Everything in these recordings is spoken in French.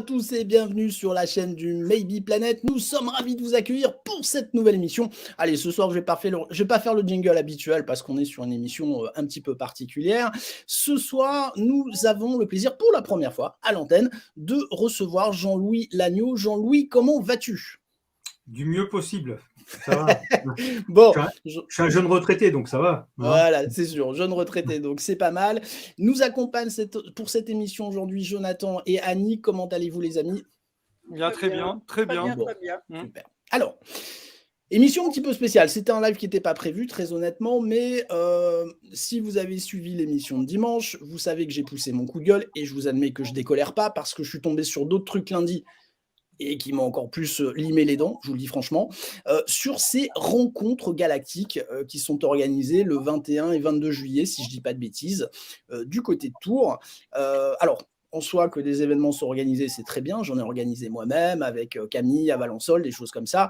tous et bienvenue sur la chaîne du Maybe Planet. Nous sommes ravis de vous accueillir pour cette nouvelle émission. Allez, ce soir, je vais pas faire le jingle habituel parce qu'on est sur une émission un petit peu particulière. Ce soir, nous avons le plaisir pour la première fois à l'antenne de recevoir Jean-Louis Lagneau. Jean-Louis, comment vas-tu ? Du mieux possible, ça va. Bon, je suis un jeune retraité, donc ça va. Voilà, c'est sûr, jeune retraité, donc c'est pas mal. Nous accompagnent pour cette émission aujourd'hui Jonathan et Annie. Comment allez-vous les amis ? Bien, très bien. Bon, super. Alors, émission un petit peu spéciale. C'était un live qui n'était pas prévu, très honnêtement, mais si vous avez suivi l'émission de dimanche, vous savez que j'ai poussé mon coup de gueule et je vous admets que je décolère pas parce que je suis tombé sur d'autres trucs lundi et qui m'ont encore plus limé les dents, je vous le dis franchement, sur ces rencontres galactiques qui sont organisées le 21 et 22 juillet, si je ne dis pas de bêtises, du côté de Tours. Alors, en soi, que des événements sont organisés, c'est très bien. J'en ai organisé moi-même avec Camille à Valençol, des choses comme ça.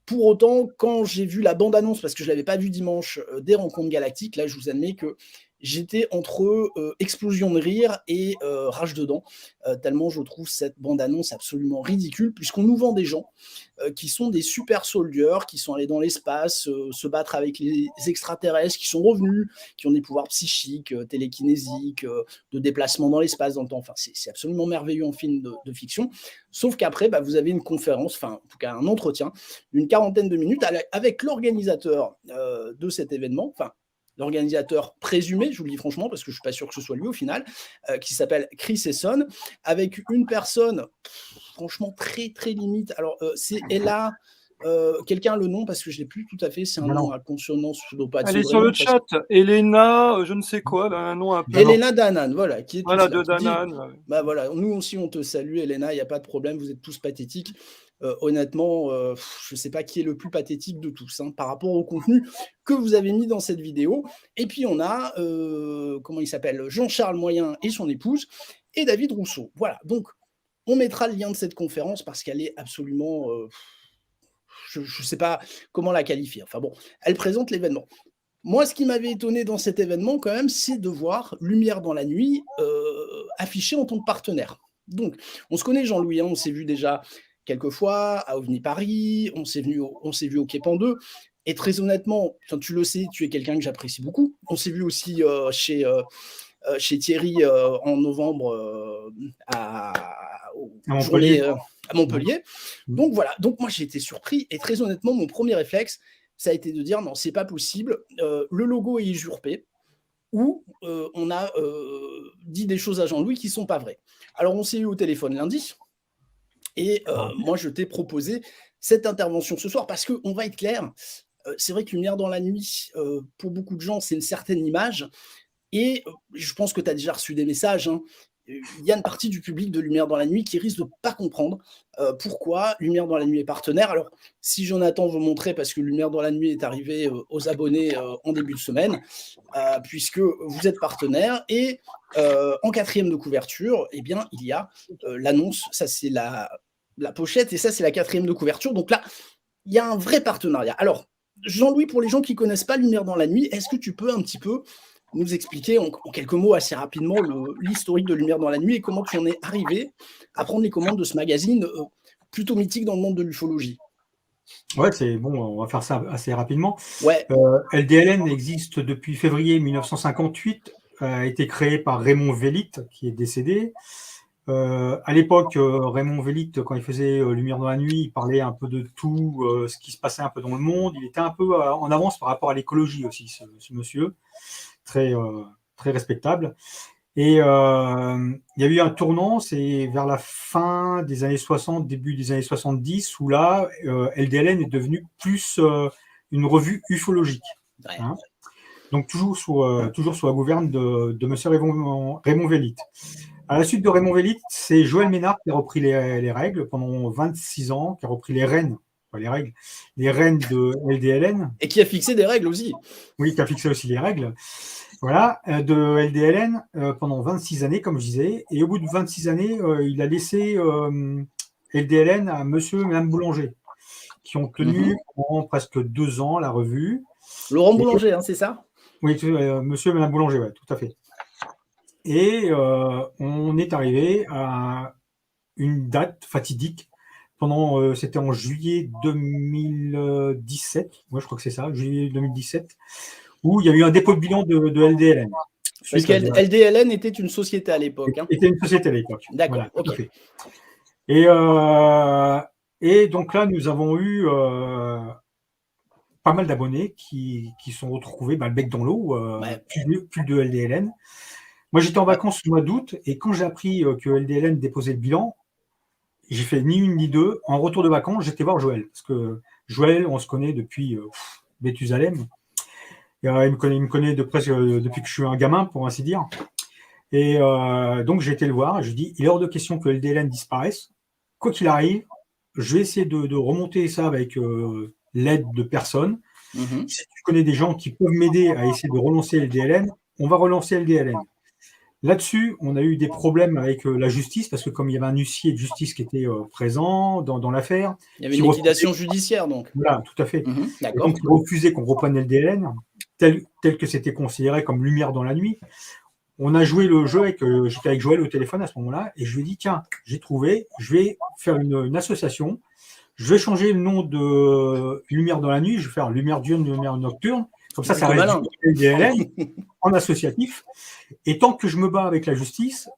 Pour autant, quand j'ai vu la bande-annonce, parce que je ne l'avais pas vu dimanche, des rencontres galactiques, là, je vous admets que j'étais entre explosion de rire et rage de dents, tellement je trouve cette bande-annonce absolument ridicule, puisqu'on nous vend des gens qui sont des super soldiers, qui sont allés dans l'espace, se battre avec les extraterrestres, qui sont revenus, qui ont des pouvoirs psychiques, télékinésiques, de déplacement dans l'espace, dans le temps. Enfin, c'est absolument merveilleux en film de fiction. Sauf qu'après, vous avez une conférence, enfin, en tout cas un entretien, d'une 40aine de minutes avec l'organisateur de cet événement, enfin, l'organisateur présumé, je vous le dis franchement, parce que je ne suis pas sûr que ce soit lui au final, qui s'appelle Chris Esson, avec une personne franchement très très limite. Alors, c'est Ella, quelqu'un a le nom, parce que je ne l'ai plus tout à fait, c'est un nom à consonance. Elle est sur le chat, Elena, je ne sais quoi, un nom un peu... Elena Danan, voilà. Qui est voilà, de Danan. Voilà, nous aussi on te salue, Elena, il n'y a pas de problème, vous êtes tous pathétiques. Honnêtement, je ne sais pas qui est le plus pathétique de tous par rapport au contenu que vous avez mis dans cette vidéo. Et puis on a, comment il s'appelle, Jean-Charles Moyen et son épouse, et David Rousseau. Voilà, donc on mettra le lien de cette conférence parce qu'elle est absolument... je ne sais pas comment la qualifier. Enfin bon, elle présente l'événement. Moi, ce qui m'avait étonné dans cet événement, quand même, c'est de voir Lumière dans la nuit affiché en tant que partenaire. Donc, on se connaît, Jean-Louis, on s'est vu déjà quelques fois à OVNI Paris, on s'est vu au Quai Pan 2, et très honnêtement, tu le sais, tu es quelqu'un que j'apprécie beaucoup. On s'est vu aussi chez Thierry en novembre à Montpellier. Donc voilà, donc moi j'ai été surpris, et très honnêtement, mon premier réflexe, ça a été de dire non, c'est pas possible, le logo est usurpé, ou on a dit des choses à Jean-Louis qui sont pas vraies. Alors on s'est eu au téléphone lundi, et moi je t'ai proposé cette intervention ce soir, parce qu'on va être clair, c'est vrai que Lumière dans la nuit, pour beaucoup de gens, c'est une certaine image, et je pense que tu as déjà reçu des messages, il y a une partie du public de Lumière dans la nuit qui risque de ne pas comprendre pourquoi Lumière dans la nuit est partenaire. Alors, si Jonathan veut montrer, parce que Lumière dans la nuit est arrivé aux abonnés en début de semaine, puisque vous êtes partenaire, et en 4e de couverture, eh bien, il y a l'annonce, ça c'est la pochette, et ça c'est la 4e de couverture. Donc là, il y a un vrai partenariat. Alors, Jean-Louis, pour les gens qui ne connaissent pas Lumière dans la nuit, est-ce que tu peux un petit peu nous expliquer en quelques mots assez rapidement l'historique de Lumière dans la nuit et comment tu en es arrivé à prendre les commandes de ce magazine plutôt mythique dans le monde de l'ufologie? Ouais, c'est bon, on va faire ça assez rapidement. Ouais. LDLN existe depuis février 1958, a été créé par Raymond Vellit, qui est décédé. À l'époque, Raymond Vellit, quand il faisait Lumière dans la nuit, il parlait un peu de tout ce qui se passait un peu dans le monde. Il était un peu en avance par rapport à l'écologie aussi, ce monsieur. Très respectable. Et il y a eu un tournant, c'est vers la fin des années 60, début des années 70, où là, LDLN est devenu plus une revue ufologique. Hein. Donc toujours sous la gouverne de M. Raymond Vellit. À la suite de Raymond Vellit, c'est Joël Ménard qui a repris les règles pendant 26 ans, qui a repris les rênes de LDLN. Et qui a fixé des règles aussi. Oui, qui a fixé aussi les règles. Voilà, de LDLN pendant 26 années, comme je disais. Et au bout de 26 années, il a laissé LDLN à monsieur et madame Boulanger, qui ont tenu pendant presque 2 ans la revue. Laurent Boulanger, c'est ça? Oui, monsieur et madame Boulanger, ouais, tout à fait. Et on est arrivé à une date fatidique. C'était en juillet 2017, moi je crois que c'est ça, juillet 2017, où il y a eu un dépôt de bilan de LDLN. Parce que LDLN était une société à l'époque. Hein. Était une société à l'époque. D'accord, voilà, ok. tout à fait. Et donc là, nous avons eu pas mal d'abonnés qui sont retrouvés le bec dans l'eau, plus de LDLN. Moi, j'étais en vacances au mois d'août, et quand j'ai appris que LDLN déposait le bilan, j'ai fait ni une ni deux. En retour de vacances, j'étais voir Joël. Parce que Joël, on se connaît depuis Béthusalem. Il me connaît de presque depuis que je suis un gamin, pour ainsi dire. Et donc, j'ai été le voir et je lui dis, il est hors de question que LDLN disparaisse. Quoi qu'il arrive, je vais essayer de remonter ça avec l'aide de personnes. Si tu connais des gens qui peuvent m'aider à essayer de relancer LDLN, on va relancer LDLN. Là-dessus, on a eu des problèmes avec la justice, parce que comme il y avait un huissier de justice qui était présent dans l'affaire. Il y avait une liquidation judiciaire, donc. Voilà, tout à fait. D'accord. Donc, il refusait qu'on reprenne LDLN, tel que c'était considéré comme lumière dans la nuit. On a joué le jeu j'étais avec Joël au téléphone à ce moment-là, et je lui ai dit, tiens, j'ai trouvé, je vais faire une association, je vais changer le nom de Lumière dans la nuit, je vais faire Lumière diurne, Lumière nocturne, comme ça reste LDLN en associatif, et tant que je me bats avec la justice,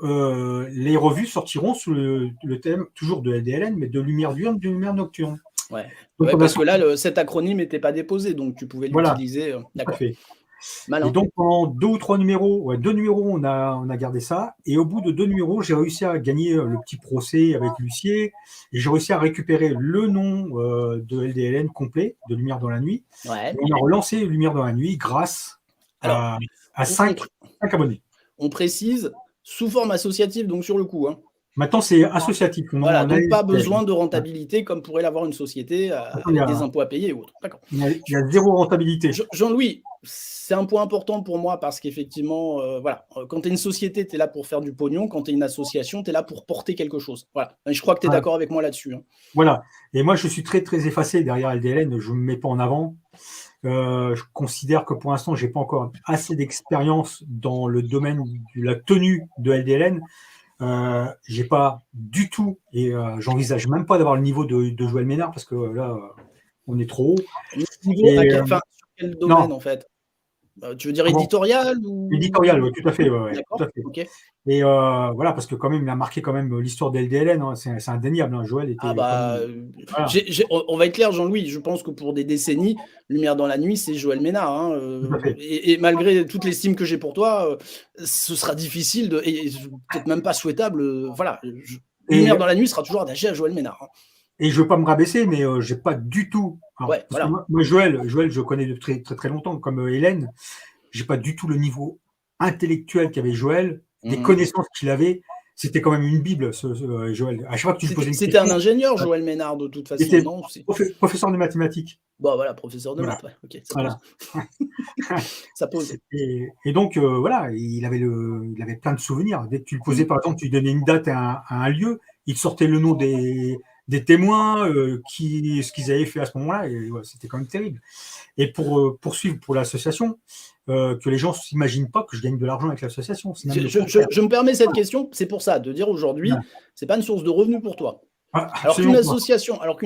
les revues sortiront sous le thème toujours de LDLN, mais de Lumière diurne, de Lumière nocturne. Ouais, parce que là, cet acronyme n'était pas déposé, donc tu pouvais l'utiliser. D'accord. Malin. Et donc, pendant 2 ou 3 numéros, 2 numéros, on a gardé ça. Et au bout de 2 numéros, j'ai réussi à gagner le petit procès avec l'huissier. Et j'ai réussi à récupérer le nom de LDLN complet, de Lumière dans la nuit. Ouais. Et on a relancé Lumière dans la nuit grâce à 5 abonnés. On précise, sous forme associative, donc sur le coup. Hein. Maintenant, c'est associatif. Voilà, donc pas besoin de rentabilité comme pourrait l'avoir une société avec des impôts à payer ou autre. D'accord. Il y a zéro rentabilité. Jean-Louis, c'est un point important pour moi parce qu'effectivement, quand tu es une société, tu es là pour faire du pognon. Quand tu es une association, tu es là pour porter quelque chose. Voilà. Et je crois que tu es d'accord avec moi là-dessus. Hein. Voilà. Et moi, je suis très, très effacé derrière LDLN. Je ne me mets pas en avant. Je considère que pour l'instant, je n'ai pas encore assez d'expérience dans le domaine de la tenue de LDLN. J'ai pas du tout, et j'envisage même pas d'avoir le niveau de Joël Ménard, parce que là, on est trop haut. Sur quel domaine, en fait? Tu veux dire éditorial ou... Éditorial, oui, tout à fait. Tout à fait. Okay. Et voilà, parce que quand même, il a marqué quand même l'histoire d'LDLN, hein, c'est indéniable. Hein, Joël était. Voilà. On va être clair, Jean-Louis. Je pense que pour des décennies, Lumière dans la nuit, c'est Joël Ménard. Hein, et malgré toute l'estime que j'ai pour toi, ce sera difficile et peut-être même pas souhaitable. Lumière dans la nuit sera toujours attaché à Joël Ménard. Hein. Et je ne veux pas me rabaisser, mais j'ai pas du tout. Alors, moi, Joël, je connais depuis très très longtemps, comme Hélène. J'ai pas du tout le niveau intellectuel qu'avait Joël, des connaissances qu'il avait. C'était quand même une bible, Joël. À chaque fois que tu lui posais une question. C'était un ingénieur, Joël Ménard, de toute façon. Il était professeur de mathématiques. Bon, voilà, professeur de maths. Ok, ça pose. Et donc, il avait plein de souvenirs. Dès que tu le posais, par exemple, tu lui donnais une date à un lieu, il te sortait le nom des témoins, ce qu'ils avaient fait à ce moment-là, et c'était quand même terrible. Et pour poursuivre pour l'association, que les gens ne s'imaginent pas que je gagne de l'argent avec l'association. Je me permets cette question, c'est pour ça, de dire aujourd'hui, c'est pas une source de revenus pour toi. Alors qu'une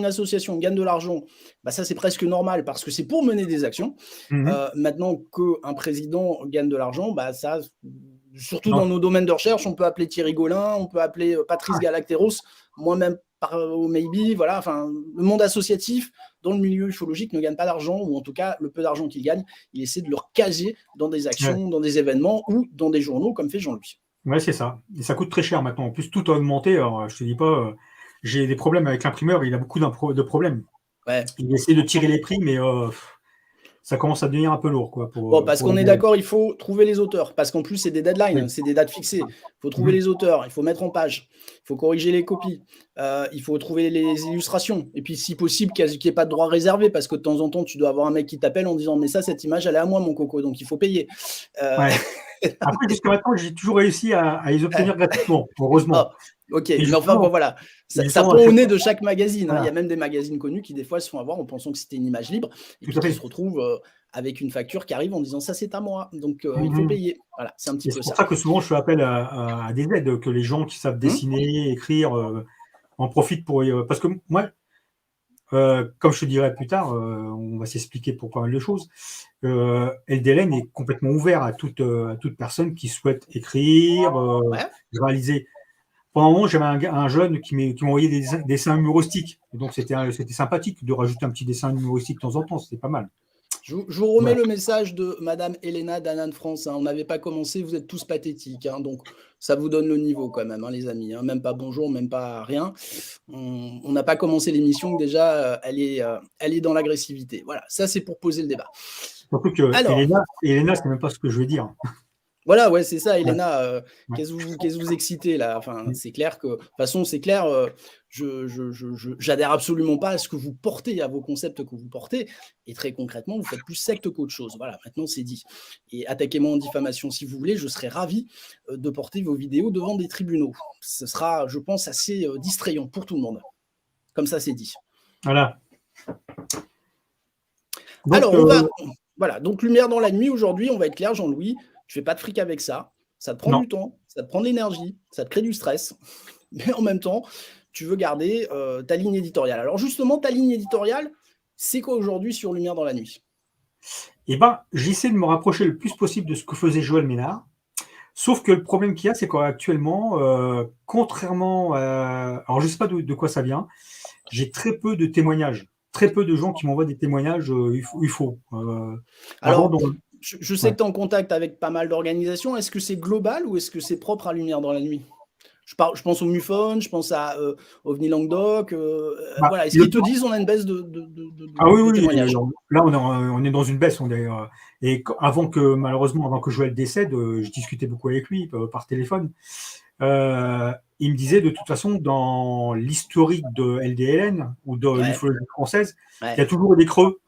association gagne de l'argent, ça c'est presque normal parce que c'est pour mener des actions. Maintenant qu'un président gagne de l'argent, ça, surtout dans nos domaines de recherche, on peut appeler Thierry Gaulin, on peut appeler Patrice Galacteros, moi-même au Maybe, voilà, le monde associatif dans le milieu ufologique ne gagne pas d'argent, ou en tout cas le peu d'argent qu'il gagne, il essaie de le recaser dans des actions, dans des événements ou dans des journaux comme fait Jean-Louis. Ouais, c'est ça. Et ça coûte très cher maintenant. En plus, tout a augmenté. Alors, je te dis pas, j'ai des problèmes avec l'imprimeur, il a beaucoup de problèmes. Ouais. Il essaie de tirer les prix, mais ça commence à devenir un peu lourd. Parce qu'on est d'accord, il faut trouver les auteurs, parce qu'en plus, c'est des deadlines, c'est des dates fixées. Il faut trouver les auteurs, il faut mettre en page, il faut corriger les copies, il faut trouver les illustrations, et puis si possible, qu'il n'y ait pas de droit réservé, parce que de temps en temps, tu dois avoir un mec qui t'appelle en disant « mais ça, cette image, elle est à moi, mon coco, donc il faut payer ». Après, jusqu'à maintenant, j'ai toujours réussi à les obtenir gratuitement, heureusement. Ok, Et mais enfin, justement, bon, voilà, ça justement, pend au nez de chaque magazine. Hein. Il y voilà, a même des magazines connus qui, des fois, se font avoir en pensant que c'était une image libre et tout puis à qui se fait. retrouvent avec une facture qui arrive en disant ça, c'est à moi. Donc, il faut Mhm. payer. Voilà, c'est un petit Et peu c'est pour ça. ça que souvent je fais appel à des aides, que les gens qui savent Hum, dessiner, écrire, en profitent pour. Parce que moi, comme je te dirai plus tard, on va s'expliquer pour pas mal de choses. LDLN est complètement ouvert à toute personne qui souhaite écrire, ouais. réaliser. Pendant un moment, j'avais un jeune qui m'envoyait des dessins humoristiques. Et donc, c'était sympathique de rajouter un petit dessin humoristique de temps en temps. C'était pas mal. Je vous remets Ouais. le message de Madame Elena d'Anan France. Hein. On n'avait pas commencé, vous êtes tous pathétiques. Hein. Donc, ça vous donne le niveau quand même, hein, les amis. Hein. Même pas bonjour, même pas rien. On n'a pas commencé l'émission, que déjà, elle est dans l'agressivité. Voilà, ça, c'est pour poser le débat. Surtout que Alors, Elena, c'est même pas ce que je veux dire. voilà, ouais, c'est ça, Ouais, Elena. ouais. Qu'est-ce que vous excitez là? Enfin, c'est clair que, de toute façon, c'est clair. J'adhère absolument pas à ce que vous portez, à vos concepts que vous portez. Et très concrètement, vous faites plus secte qu'autre chose. Voilà, maintenant c'est dit. Et attaquez-moi en diffamation si vous voulez. Je serai ravi de porter vos vidéos devant des tribunaux. Ce sera, je pense, assez distrayant pour tout le monde. Comme ça, c'est dit. Voilà. Donc, Alors, voilà, donc lumière dans la nuit aujourd'hui, on va être clair, Jean-Louis, tu fais pas de fric avec ça. Ça te prend non. du temps, ça te prend de l'énergie, ça te crée du stress. Mais en même temps, tu veux garder ta ligne éditoriale. Alors justement, ta ligne éditoriale, c'est quoi aujourd'hui sur Lumière dans la nuit? Eh ben, j'essaie de me rapprocher le plus possible de ce que faisait Joël Ménard. Sauf que le problème qu'il y a, c'est qu'actuellement, contrairement à... Alors, je ne sais pas de quoi ça vient. J'ai très peu de témoignages. Très peu de gens qui m'envoient des témoignages UFO. Avant, Alors, je sais ouais. que tu es en contact avec pas mal d'organisations. Est-ce que c'est global ou est-ce que c'est propre à Lumière dans la nuit? Je pense au MUFON, je pense à OVNI Languedoc. Bah, Voilà. Est-ce qu'ils te disent on a une baisse Ah oui, de oui, témoignages? là on est dans une baisse. Et malheureusement, avant que Joël décède, je discutais beaucoup avec lui par téléphone. Il me disait de toute façon, dans l'historique de LDLN ou de Ouais, l'ufologie française, il y a ouais. toujours des creux.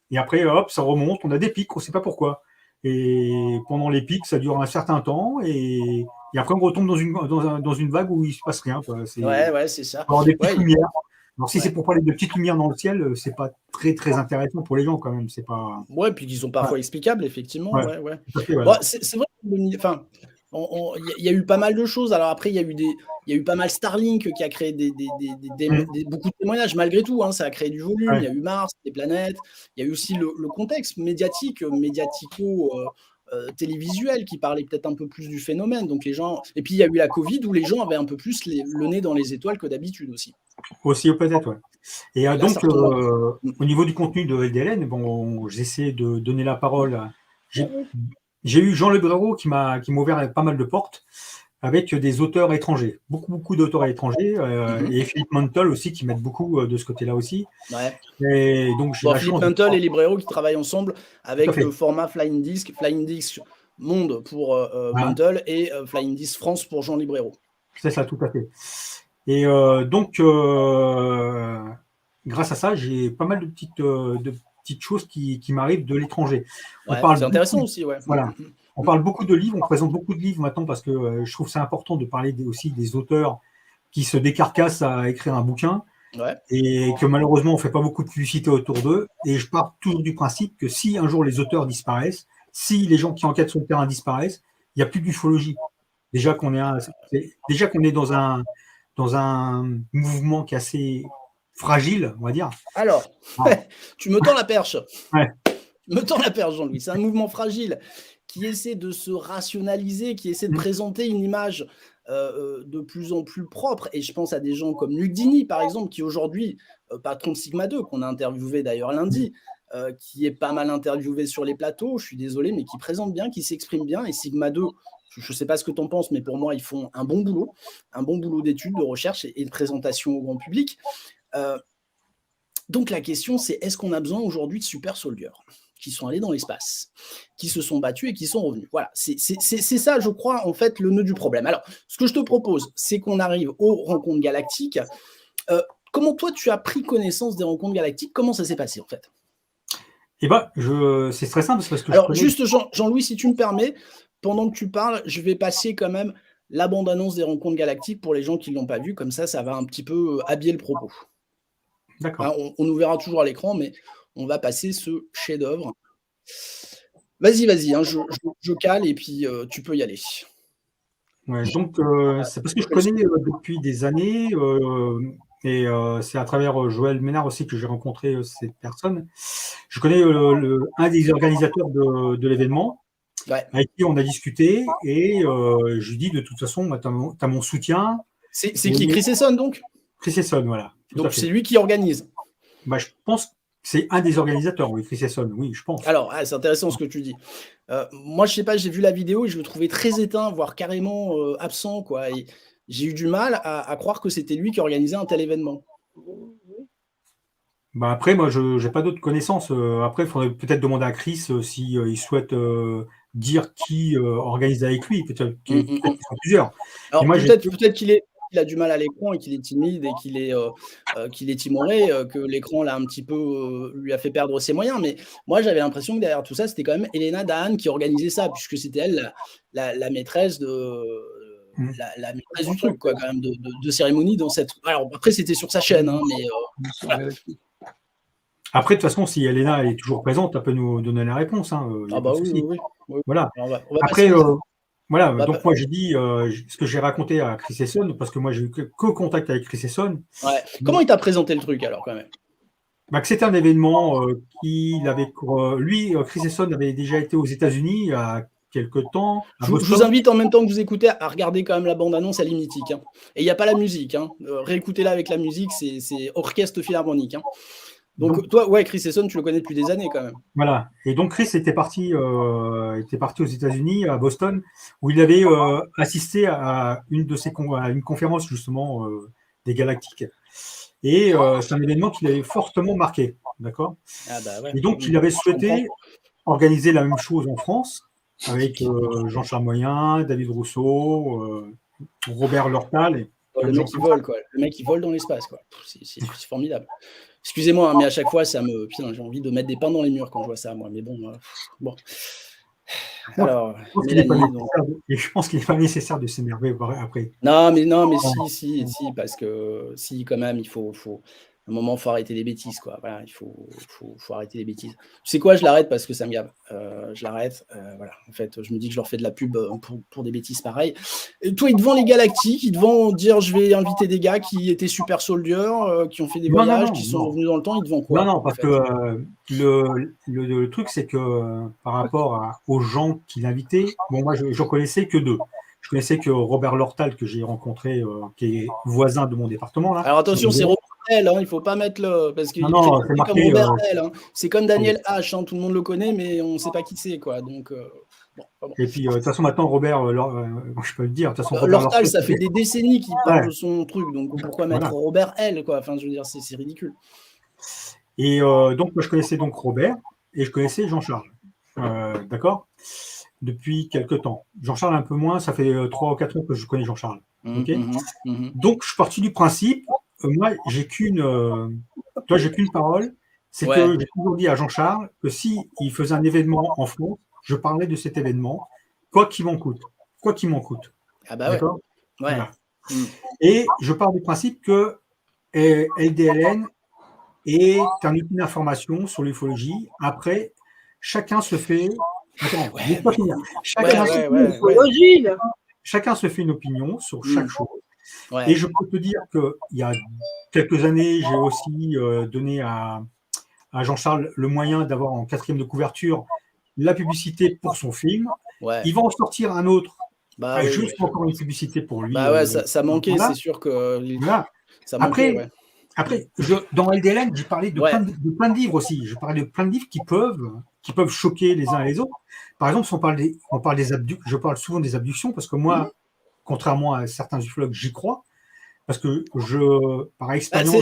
Et après, hop, ça remonte, on a des pics, on ne sait pas pourquoi. Et pendant les pics, ça dure un certain temps, et après, on retombe dans une vague où il ne se passe rien, quoi. Ouais, c'est ça. Alors, des petites Ouais, lumières. Alors, si c'est ouais. pour parler de petites lumières dans le ciel, c'est pas très, très intéressant pour les gens, quand même. C'est pas. Ouais, puis qui sont Ouais, parfois explicables, effectivement. ouais, Ouais, ouais. tout à fait, Bon, voilà. c'est vrai que enfin, il y a eu pas mal de choses. Alors après, il y a eu pas mal Starlink qui a créé beaucoup de témoignages malgré tout. Hein, ça a créé du volume. Il Ouais. y a eu Mars, des planètes. Il y a eu aussi le contexte médiatique, médiatico. Télévisuel qui parlait peut-être un peu plus du phénomène. Donc les gens. Et puis il y a eu la Covid où les gens avaient un peu plus le nez dans les étoiles que d'habitude aussi. Aussi, peut-être, ouais. Et Et là, ça donc, retombe un peu. au niveau du contenu de LDLN, bon, j'essaie de donner la parole. J'ai eu Jean Le Brero qui m'a ouvert pas mal de portes avec des auteurs étrangers, beaucoup d'auteurs étrangers, Mhm. et Philippe Mantel aussi qui m'aide beaucoup de ce côté-là aussi. Ouais. Et donc j'ai Bon, la Philippe chance de Mantel et Librero qui travaillent ensemble tout à avec fait. le format Flying Disc Monde pour Voilà, Mantel et Flying Disc France pour Jean Librero. c'est ça, tout à fait. Et donc, grâce à ça, j'ai pas mal de petites choses qui m'arrivent de l'étranger. On Ouais, parle c'est beaucoup, intéressant aussi, ouais. voilà, on parle beaucoup de livres, on présente beaucoup de livres maintenant parce que je trouve ça important de parler aussi des auteurs qui se décarcassent à écrire un bouquin Ouais. et que malheureusement on fait pas beaucoup de publicité autour d'eux. Et je pars toujours du principe que si un jour les auteurs disparaissent, si les gens qui enquêtent sur le terrain disparaissent, il n'y a plus d'ufologie. Déjà qu'on est dans un mouvement qui est assez fragile, on va dire. Alors, Ah, tu me tends la perche. ouais. Tu me tends la perche, Jean-Louis. C'est un mouvement fragile qui essaie de se rationaliser, qui essaie de présenter une image de plus en plus propre. Et je pense à des gens comme Luc Dini, par exemple, qui aujourd'hui, patron de Sigma 2, qu'on a interviewé d'ailleurs lundi, qui est pas mal interviewé sur les plateaux, je suis désolé, mais qui présente bien, qui s'exprime bien. Et Sigma 2, je ne sais pas ce que tu en penses, mais pour moi, ils font un bon boulot d'études, de recherche et de présentation au grand public. Donc la question, c'est est-ce qu'on a besoin aujourd'hui de super soldiers qui sont allés dans l'espace, qui se sont battus et qui sont revenus? Voilà, c'est ça, je crois, en fait, le nœud du problème. Alors, ce que je te propose, c'est qu'on arrive aux rencontres galactiques. Comment toi, tu as pris connaissance des rencontres galactiques? Comment ça s'est passé, en fait? Et ben, c'est très simple parce que je Alors, connais. juste, Jean-Louis, si tu me permets, pendant que tu parles, je vais passer quand même la bande-annonce des Rencontres Galactiques pour les gens qui ne l'ont pas vu. Comme ça va un petit peu habiller le propos. D'accord. Hein, on nous verra toujours à l'écran, mais on va passer ce chef-d'œuvre. Vas-y, hein, je cale et puis tu peux y aller. Ouais, donc, c'est parce que je connais depuis des années, et c'est à travers Joël Ménard aussi que j'ai rencontré cette personne. Je connais un des organisateurs de l'événement, Ouais. avec qui on a discuté, et je lui dis de toute façon, tu as mon soutien. C'est qui, Chris Esson, donc? Chris Esson, voilà. Donc c'est lui qui organise. Bah, je pense que c'est un des organisateurs, oui, Chris Esson, oui, je pense. Alors, c'est intéressant ce que tu dis. Moi, je sais pas, j'ai vu la vidéo et je le trouvais très éteint, voire carrément absent, quoi. Et j'ai eu du mal à croire que c'était lui qui organisait un tel événement. Bah après, moi, je n'ai pas d'autres connaissances. Après, il faudrait peut-être demander à Chris si il souhaite dire qui organise avec lui. Peut-être qu'il sont plusieurs. Alors, moi, peut-être qu'il a du mal à l'écran et qu'il est timide et qu'il est timoré, que l'écran l'a un petit peu lui a fait perdre ses moyens. Mais moi, j'avais l'impression que derrière tout ça, c'était quand même Elena Dahan qui organisait ça, puisque c'était elle la maîtresse la maîtresse du truc, quoi, quand même, de cérémonie dans cette. Alors après, c'était sur sa chaîne, hein, mais voilà. Après, de toute façon, si Elena est toujours présente, elle peut nous donner la réponse. Hein, ah bah oui. Voilà. On va après, voilà. Donc moi, j'ai dit ce que j'ai raconté à Chris Esson, parce que moi, j'ai eu que contact avec Chris Esson. Ouais. Comment il t'a présenté le truc alors, quand même? Bah, que c'était un événement qu'il avait. Lui, Chris Esson avait déjà été aux États-Unis il y a quelques temps. Je vous invite en même temps que vous écoutez à regarder quand même la bande-annonce, elle est mythique. Hein. Et il n'y a pas la musique. Hein. Réécoutez-la avec la musique, c'est orchestre philharmonique. Hein. Donc, toi, ouais, Chris Esson, tu le connais depuis des années quand même. Voilà. Et donc Chris était parti aux États-Unis, à Boston, où il avait assisté à une conférence justement des Galactiques. Et c'est un événement qui l'avait fortement marqué, d'accord. Bah ouais. Et donc il avait souhaité organiser la même chose en France avec Jean-Charles Moyen, David Rousseau, Robert Lortal. Le mec qui vole, quoi. Le mec qui vole dans l'espace, quoi. C'est formidable. Excusez-moi, hein, mais à chaque fois, ça me. Putain, j'ai envie de mettre des pains dans les murs quand je vois ça, moi. Mais bon. Bon. Alors, je pense qu'il n'est pas nécessaire de s'énerver après. Non, mais si, parce que si, quand même, il faut. À un moment, il faut arrêter les bêtises, quoi. Voilà, il faut arrêter les bêtises. Tu sais quoi, je l'arrête parce que ça me gave. Je l'arrête. Voilà. En fait, je me dis que je leur fais de la pub pour des bêtises pareilles. Et toi, ils te vendent les Galactiques, ils te vendent dire je vais inviter des gars qui étaient super soldiers, qui ont fait des voyages, qui sont revenus dans le temps, ils te vendent quoi? Non, parce que le truc, c'est que par rapport aux gens qu'il invitait, bon, moi, je connaissais que deux. Je connaissais que Robert Lortal, que j'ai rencontré, qui est voisin de mon département. Là. Alors attention, c'est Robert L, hein, il ne faut pas mettre le. Parce qu'il est marqué, comme Robert L. Hein. C'est comme Daniel H, hein, tout le monde le connaît, mais on ne sait pas qui c'est, quoi. Donc, bon. Et puis, de toute façon, maintenant, Robert, je peux le dire, de toute façon, Lortal, ça fait des décennies qu'il parle de son truc, donc pourquoi mettre Robert L, quoi? Enfin, je veux dire, c'est ridicule. Et donc, moi, je connaissais donc Robert et je connaissais Jean-Charles. D'accord? Depuis quelques temps. Jean-Charles un peu moins, ça fait 3 ou 4 ans que je connais Jean-Charles. Okay, donc, je suis parti du principe, moi, j'ai qu'une parole, c'est que j'ai toujours dit à Jean-Charles que s'il faisait un événement en France, je parlais de cet événement, quoi qu'il m'en coûte. Quoi qu'il m'en coûte. Ah bah d'accord. Ouais. Voilà. Et je pars du principe que LDLN est un outil d'information sur l'ufologie. Après, chacun se fait. Chacun se fait une opinion sur chaque chose. Ouais. Et je peux te dire qu'il y a quelques années, j'ai aussi donné à Jean-Charles le moyen d'avoir en 4e de couverture la publicité pour son film. Ouais. Il va en sortir un autre. Juste encore une publicité pour lui. Bah ouais, ça manquait, c'est sûr que. Voilà. Ça manquait, après, dans LDLN, j'ai parlé de plein de livres aussi. Je parlais de plein de livres qui peuvent choquer les uns et les autres. Par exemple, si on parle des abductions, je parle souvent des abductions parce que moi, contrairement à certains ufologues, j'y crois. Parce que par expérience.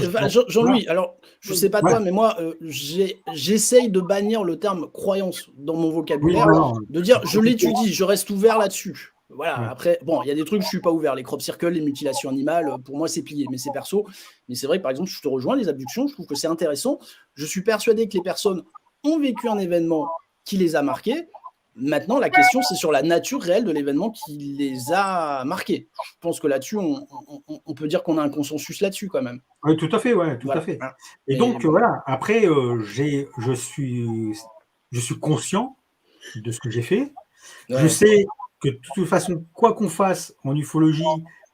Jean-Louis, alors, je ne sais pas toi, mais moi, j'essaye de bannir le terme croyance dans mon vocabulaire, de dire je l'étudie, je reste ouvert là-dessus. Voilà, après, bon, il y a des trucs, je ne suis pas ouvert. Les crop circles, les mutilations animales, pour moi, c'est plié, mais c'est perso. Mais c'est vrai que, par exemple, je te rejoins, les abductions, je trouve que c'est intéressant. Je suis persuadé que les personnes ont vécu un événement qui les a marqués. Maintenant, la question, c'est sur la nature réelle de l'événement qui les a marqués. Je pense que là-dessus, on peut dire qu'on a un consensus là-dessus quand même. Oui, tout à fait, ouais, tout Voilà. à fait. Hein. Et donc, voilà, après, je suis conscient de ce que j'ai fait. Ouais. Je sais que de toute façon, quoi qu'on fasse en ufologie,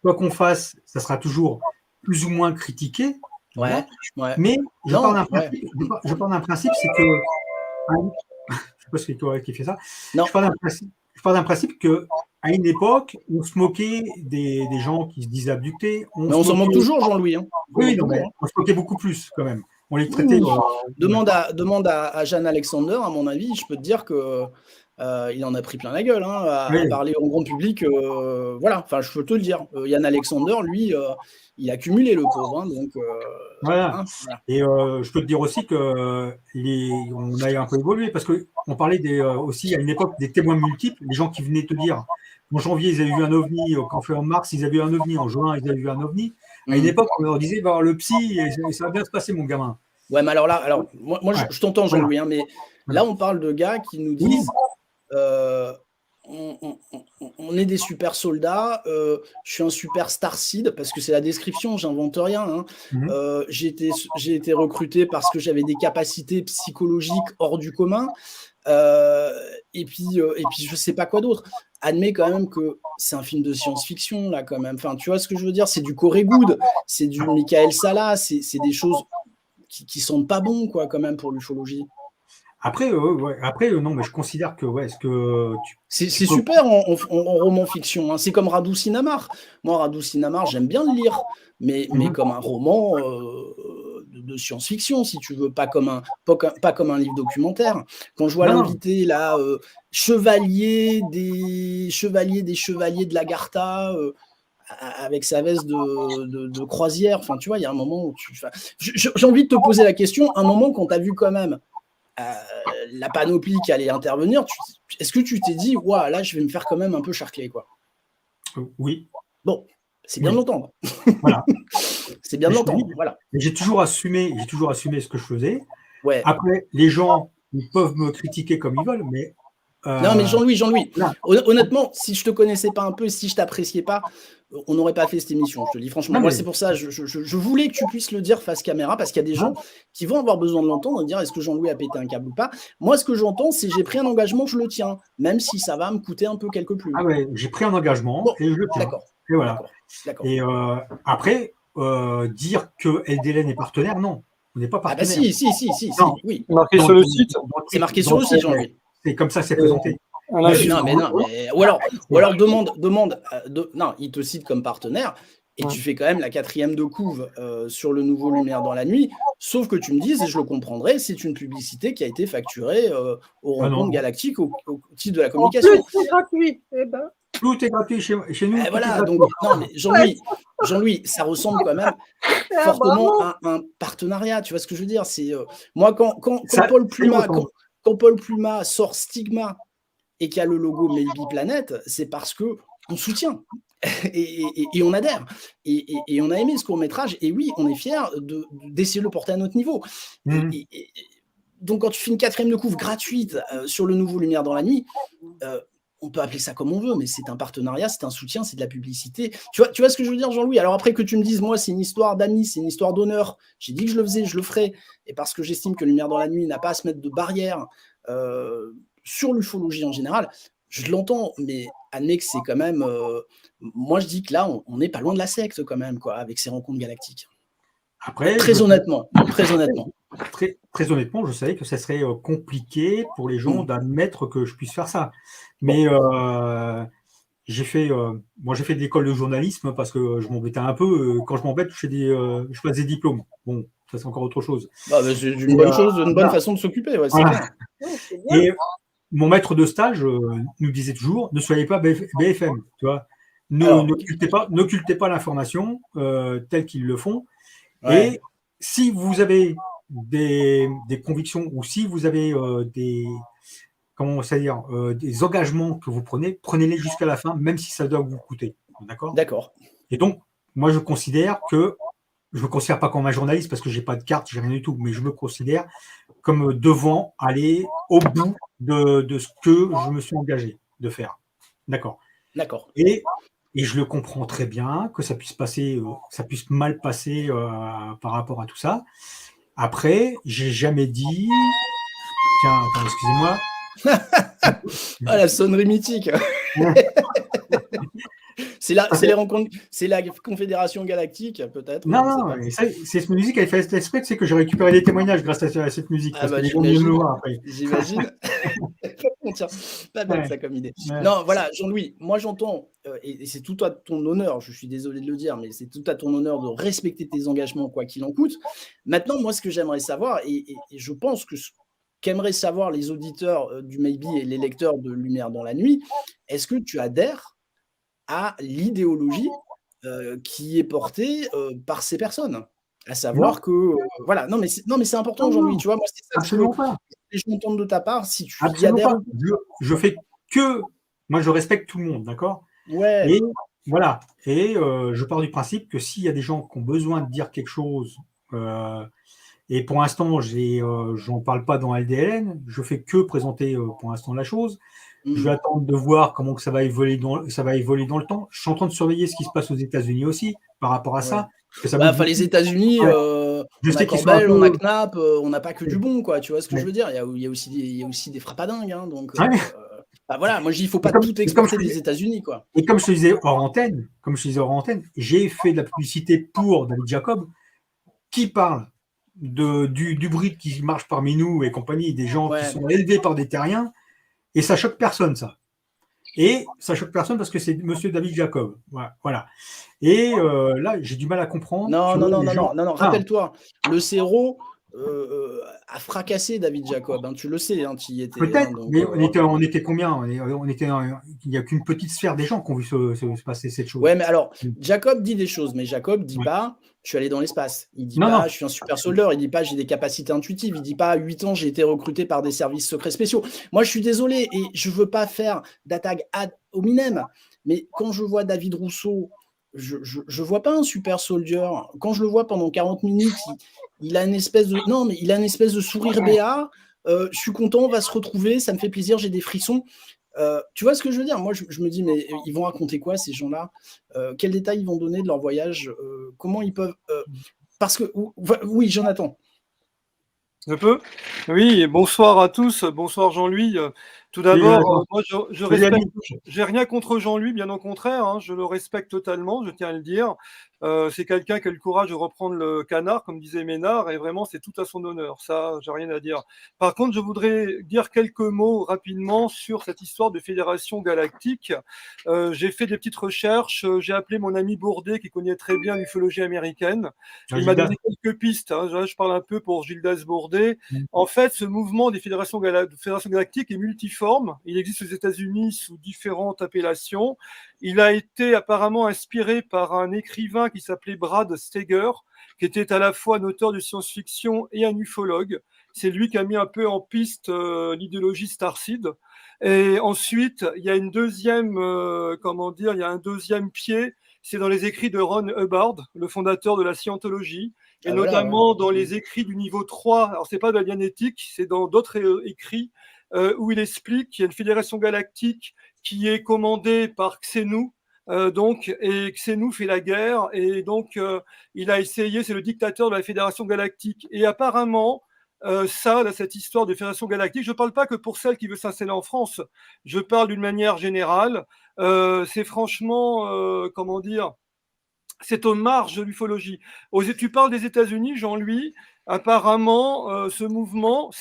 quoi qu'on fasse, ça sera toujours plus ou moins critiqué. Voilà. Ouais. Mais je Non, pars d'un ouais. principe, je pars d'un principe, c'est que je sais pas si c'est toi qui fais ça. Non. Je pars d'un principe que à une époque, on se moquait des gens qui se disaient abductés. Mais on s'en moque toujours, Jean-Louis. Hein. Oui, non, mais on se moquait beaucoup plus quand même. On les traitait. Demande à Jeanne Alexander, à mon avis, je peux te dire que il en a pris plein la gueule à parler au grand public. Voilà, enfin, je peux te le dire. Yann Alexander, lui, il a cumulé le pauvre. Hein, donc, voilà. Voilà. Et je peux te dire aussi que on a un peu évolué parce qu'on parlait aussi à une époque des témoins multiples, les gens qui venaient te dire en janvier ils avaient vu un ovni, en mars ils avaient vu un ovni, en juin ils avaient vu un ovni. À une époque on leur disait bah, le psy, ça va bien se passer mon gamin. Ouais, mais alors là, moi ouais. je t'entends Jean-Louis, hein, mais là on parle de gars qui nous disent on est des super soldats, je suis un super starseed, parce que c'est la description, j'invente rien. Hein. J'ai été recruté parce que j'avais des capacités psychologiques hors du commun, et puis je sais pas quoi d'autre. Admets quand même que c'est un film de science-fiction, là, quand même. Enfin, tu vois ce que je veux dire? C'est du Corey Gould, c'est du Michael Sala, c'est des choses qui sentent pas bon, quoi, quand même, pour l'ufologie. Après, non, mais je considère que c'est super en roman fiction. Hein. C'est comme Radu Sinamar. Moi, Radu Sinamar, j'aime bien le lire, mais comme un roman de science-fiction, si tu veux, pas comme un livre documentaire. Quand je vois l'invité là, chevalier des chevaliers de l'Agartha. Avec sa veste de croisière, enfin, tu vois, il y a un moment où j'ai envie de te poser la question, un moment quand tu as vu quand même la panoplie qui allait intervenir, est-ce que tu t'es dit, waouh, là, je vais me faire quand même un peu charcler, quoi? Oui. Bon, c'est bien de l'entendre. Voilà. C'est bien de l'entendre, voilà. J'ai toujours assumé ce que je faisais. Ouais. Après, les gens, ils peuvent me critiquer comme ils veulent, mais non, mais Jean-Louis, honnêtement, si je te connaissais pas un peu, si je t'appréciais pas, on n'aurait pas fait cette émission, je te le dis franchement. Moi, c'est pour ça, je voulais que tu puisses le dire face caméra, parce qu'il y a des gens qui vont avoir besoin de l'entendre et dire est-ce que Jean-Louis a pété un câble ou pas. Moi, ce que j'entends, c'est j'ai pris un engagement, je le tiens, même si ça va me coûter un peu quelques plumes. Ah ouais, j'ai pris un engagement et je le tiens. D'accord. Et voilà. D'accord. Et après, dire que LDLN est partenaire, non, on n'est pas partenaire. Ah bah si, oui. Marqué sur le site. C'est marqué sur le site, Jean-Louis. C'est comme ça que c'est présenté. Ou alors demande. Non, il te cite comme partenaire et tu fais quand même la 4e de couve sur le nouveau Lumière dans la nuit. Sauf que tu me dises, et je le comprendrai, c'est une publicité qui a été facturée aux rencontres galactiques au titre de la communication. C'est gratuit. Tout est gratuit chez nous. Voilà, donc non, mais Jean-Louis, ça ressemble quand même fortement à un partenariat. Tu vois ce que je veux dire? C'est moi quand Paul Pluma sort Stigma et qu'il y a le logo Maybe Planet, c'est parce que on soutient et on adhère et on a aimé ce court-métrage et oui, on est fiers d'essayer de le porter à notre niveau. Donc quand tu fais une 4e de couve gratuite sur le nouveau Lumière dans la nuit, on peut appeler ça comme on veut, mais c'est un partenariat, c'est un soutien, c'est de la publicité. Tu vois ce que je veux dire, Jean-Louis? Alors après que tu me dises, moi, c'est une histoire d'amis, c'est une histoire d'honneur. J'ai dit que je le faisais, je le ferai. Et parce que j'estime que Lumière dans la nuit n'a pas à se mettre de barrière sur l'ufologie en général, je l'entends, mais admets que c'est quand même... moi, je dis que là, on n'est pas loin de la secte quand même, quoi, avec ces rencontres galactiques. Après, très honnêtement. Très honnêtement, je savais que ça serait compliqué pour les gens d'admettre que je puisse faire ça. Mais j'ai fait de l'école de journalisme parce que je m'embêtais un peu. Quand je m'embête, je passe des diplômes. Bon, ça c'est encore autre chose. C'est une bonne chose, une bonne façon de s'occuper. Ouais, c'est clair. Et mon maître de stage nous disait toujours, ne soyez pas BFM, tu vois. N'occultez pas l'information telle qu'ils le font. Ouais. Et si vous avez des convictions ou si vous avez des engagements que vous prenez-les jusqu'à la fin, même si ça doit vous coûter. D'accord. Et donc, moi, je me considère pas comme un journaliste parce que j'ai pas de carte, j'ai rien du tout, mais je me considère comme devant aller au bout de ce que je me suis engagé de faire. D'accord. D'accord. Et je le comprends très bien que ça puisse mal passer par rapport à tout ça. Après, j'ai jamais dit. Tiens, attends, excusez-moi. Ah, la sonnerie mythique. C'est les rencontres, c'est la Confédération Galactique, peut-être. Non, c'est cette musique, elle fait exprès, c'est que j'ai récupéré des témoignages grâce à cette musique, parce que les gens viennent me voir après. J'imagine. Tiens, pas bête ça comme idée. Non, voilà, Jean-Louis, moi j'entends, et c'est tout à ton honneur, je suis désolé de le dire, mais c'est tout à ton honneur de respecter tes engagements, quoi qu'il en coûte. Maintenant, moi, ce que j'aimerais savoir, et je pense que ce qu'aimeraient savoir les auditeurs du Maybe et les lecteurs de Lumière dans la nuit, est-ce que tu adhères à l'idéologie qui est portée par ces personnes? À savoir que, voilà, non mais c'est important, Jean-Louis, tu vois, moi c'est ça que je veux entendre de ta part, si tu y adhères. Je fais que, moi je respecte tout le monde, d'accord? Ouais. Et voilà, et je pars du principe que s'il y a des gens qui ont besoin de dire quelque chose, et pour l'instant, j'en parle pas dans LDLN, je fais que présenter pour l'instant la chose. Je vais attendre de voir comment que ça va évoluer dans le temps. Je suis en train de surveiller ce qui se passe aux États-Unis aussi par rapport à ça. Les États-Unis, on a Corbel, on a Knapp, on n'a pas que du bon, quoi. Tu vois ce que je veux dire? Il y a aussi des frappadingues, hein, donc. Voilà, moi je dis, il faut pas tout exporter des États-Unis, quoi. Et comme je te disais hors antenne, j'ai fait de la publicité pour David Jacob, qui parle du bruit qui marche parmi nous et compagnie, des gens qui sont élevés par des terriens, et ça choque personne, ça. Et ça choque personne parce que c'est monsieur David Jacob. Voilà. Et là, j'ai du mal à comprendre. Non, rappelle-toi, le Céro a fracassé David Jacob, hein, tu le sais, hein, tu y étais. Peut-être, hein, donc, mais on était combien? Il n'y a qu'une petite sphère des gens qui ont vu se passer cette chose. Ouais, mais alors, Jacob dit des choses, mais Jacob dit pas je suis allé dans l'espace. Il dit pas je suis un super soldeur. Il dit pas j'ai des capacités intuitives. Il dit pas à 8 ans j'ai été recruté par des services secrets spéciaux. Moi, je suis désolé et je veux pas faire d'attaque ad hominem, mais quand je vois David Rousseau, je vois pas un super soldier. Quand je le vois pendant 40 minutes, il a une espèce de sourire béat. Je suis content, on va se retrouver, ça me fait plaisir, j'ai des frissons. Tu vois ce que je veux dire? Moi, je me dis, mais ils vont raconter quoi, ces gens-là? Quels détails ils vont donner de leur voyage? Comment ils peuvent... Parce que... Oui, Jonathan. Je peux? Oui, bonsoir à tous. Bonsoir Jean-Louis. Tout d'abord, moi je respecte, j'ai rien contre Jean-Louis, bien au contraire, hein, je le respecte totalement, je tiens à le dire. C'est quelqu'un qui a le courage de reprendre le canard, comme disait Ménard, et vraiment c'est tout à son honneur, ça, j'ai rien à dire. Par contre, je voudrais dire quelques mots rapidement sur cette histoire de fédération galactique. J'ai fait des petites recherches, j'ai appelé mon ami Bourdet, qui connaît très bien l'ufologie américaine. Il m'a donné quelques pistes, hein. Je parle un peu pour Gildas Bourdet. En fait, ce mouvement des fédérations galactiques est multiforme. Il existe aux États-Unis sous différentes appellations. Il a été apparemment inspiré par un écrivain qui s'appelait Brad Steiger, qui était à la fois un auteur de science-fiction et un ufologue. C'est lui qui a mis un peu en piste l'idéologie Starseed. Et ensuite, il y a une deuxième, il y a un deuxième pied. C'est dans les écrits de Ron Hubbard, le fondateur de la scientologie, et notamment dans les écrits du niveau 3. Alors, c'est pas de la dianétique, c'est dans d'autres écrits où il explique qu'il y a une fédération galactique qui est commandée par Xenu, et Xenu fait la guerre, et donc il a essayé, c'est le dictateur de la fédération galactique. Et apparemment, cette histoire de fédération galactique, je ne parle pas que pour celle qui veut s'installer en France, je parle d'une manière générale. C'est franchement, c'est aux marges de l'ufologie. Tu parles des États-Unis, Jean-Louis. Apparemment, ces mouvements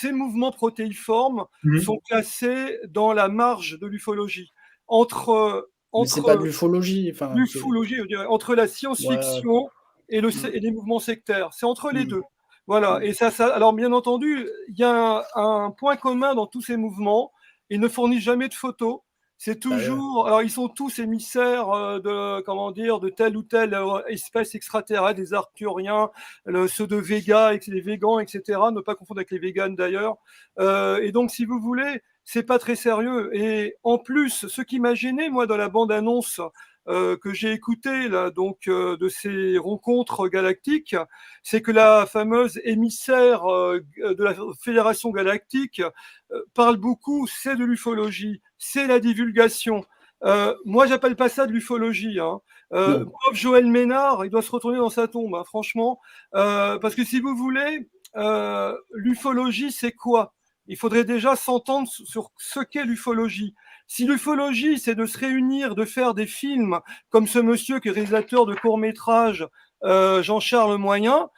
protéiformes sont classés dans la marge de l'ufologie. Mais c'est pas de l'ufologie. L'ufologie, je dirais, entre la science-fiction et les mouvements sectaires. C'est entre les deux. Voilà. Et alors, bien entendu, il y a un point commun dans tous ces mouvements. Ils ne fournissent jamais de photos. C'est toujours. Alors, ils sont tous émissaires de telle ou telle espèce extraterrestre, des Arcturiens, ceux de Vega, les végans, etc. Ne pas confondre avec les véganes d'ailleurs. Et donc, si vous voulez, c'est pas très sérieux. Et en plus, ce qui m'a gêné, moi, dans la bande-annonce que j'ai écoutées là, donc de ces rencontres galactiques, c'est que la fameuse émissaire de la Fédération galactique parle beaucoup, c'est de l'ufologie, c'est la divulgation. Moi, j'appelle pas ça de l'ufologie. Hein. Pauvre Joël Ménard, il doit se retourner dans sa tombe, hein, franchement. Parce que si vous voulez, l'ufologie, c'est quoi? Il faudrait déjà s'entendre sur ce qu'est l'ufologie. Si l'ufologie, c'est de se réunir, de faire des films, comme ce monsieur qui est réalisateur de courts-métrages, Jean-Charles Moyen,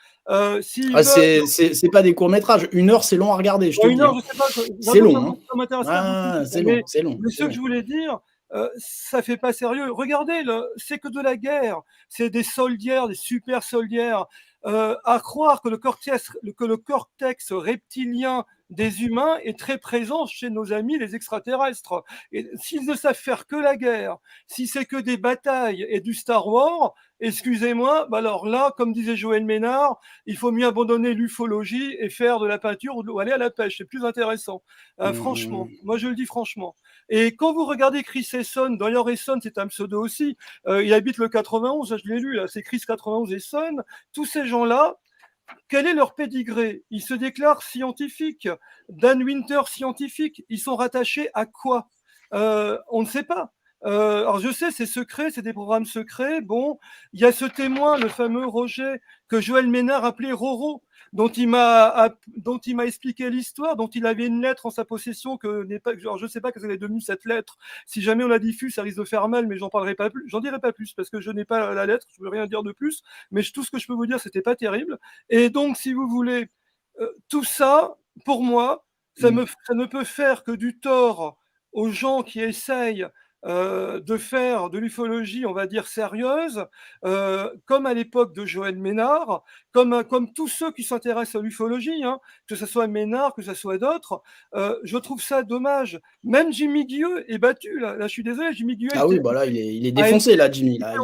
c'est pas des courts-métrages. 1 heure, c'est long à regarder, je te dis. 1 heure, je sais pas. C'est long. Hein. Ça m'intéresse pas beaucoup. C'est long. Mais ce que je voulais dire, ça fait pas sérieux. Regardez, c'est que de la guerre. C'est des soldières, des super soldières. À croire que le cortex reptilien des humains est très présent chez nos amis les extraterrestres. Et s'ils ne savent faire que la guerre, si c'est que des batailles et du Star Wars, excusez-moi, bah alors là, comme disait Joël Ménard, il faut mieux abandonner l'ufologie et faire de la peinture ou aller à la pêche. C'est plus intéressant. Franchement, moi je le dis franchement. Et quand vous regardez Chris Esson, d'ailleurs Esson c'est un pseudo aussi, il habite le 91, je l'ai lu, là, c'est Chris 91 Esson, tous ces gens-là, quel est leur pédigré? Ils se déclarent scientifiques. Dan Winter scientifique. Ils sont rattachés à quoi? On ne sait pas. Alors je sais, c'est secret, c'est des programmes secrets. Bon, il y a ce témoin, le fameux Roger, que Joël Ménard appelait Roro, dont il m'a expliqué l'histoire, dont il avait une lettre en sa possession que n'est pas. Alors je ne sais pas qu'elle est devenue cette lettre. Si jamais on la diffuse, ça risque de faire mal, mais j'en parlerai pas plus. J'en dirai pas plus parce que je n'ai pas la lettre. Je ne veux rien dire de plus. Mais tout ce que je peux vous dire, c'était pas terrible. Et donc, si vous voulez, tout ça, pour moi, ça ne peut faire que du tort aux gens qui essayent de faire de l'ufologie, on va dire, sérieuse, comme à l'époque de Joël Ménard, comme tous ceux qui s'intéressent à l'ufologie, hein, que ce soit Ménard, que ce soit d'autres, je trouve ça dommage. Même Jimmy Guilleux est battu, là je suis désolé, Jimmy Guilleux... Ah oui, bah là, il est défoncé, là, Jimmy. Là,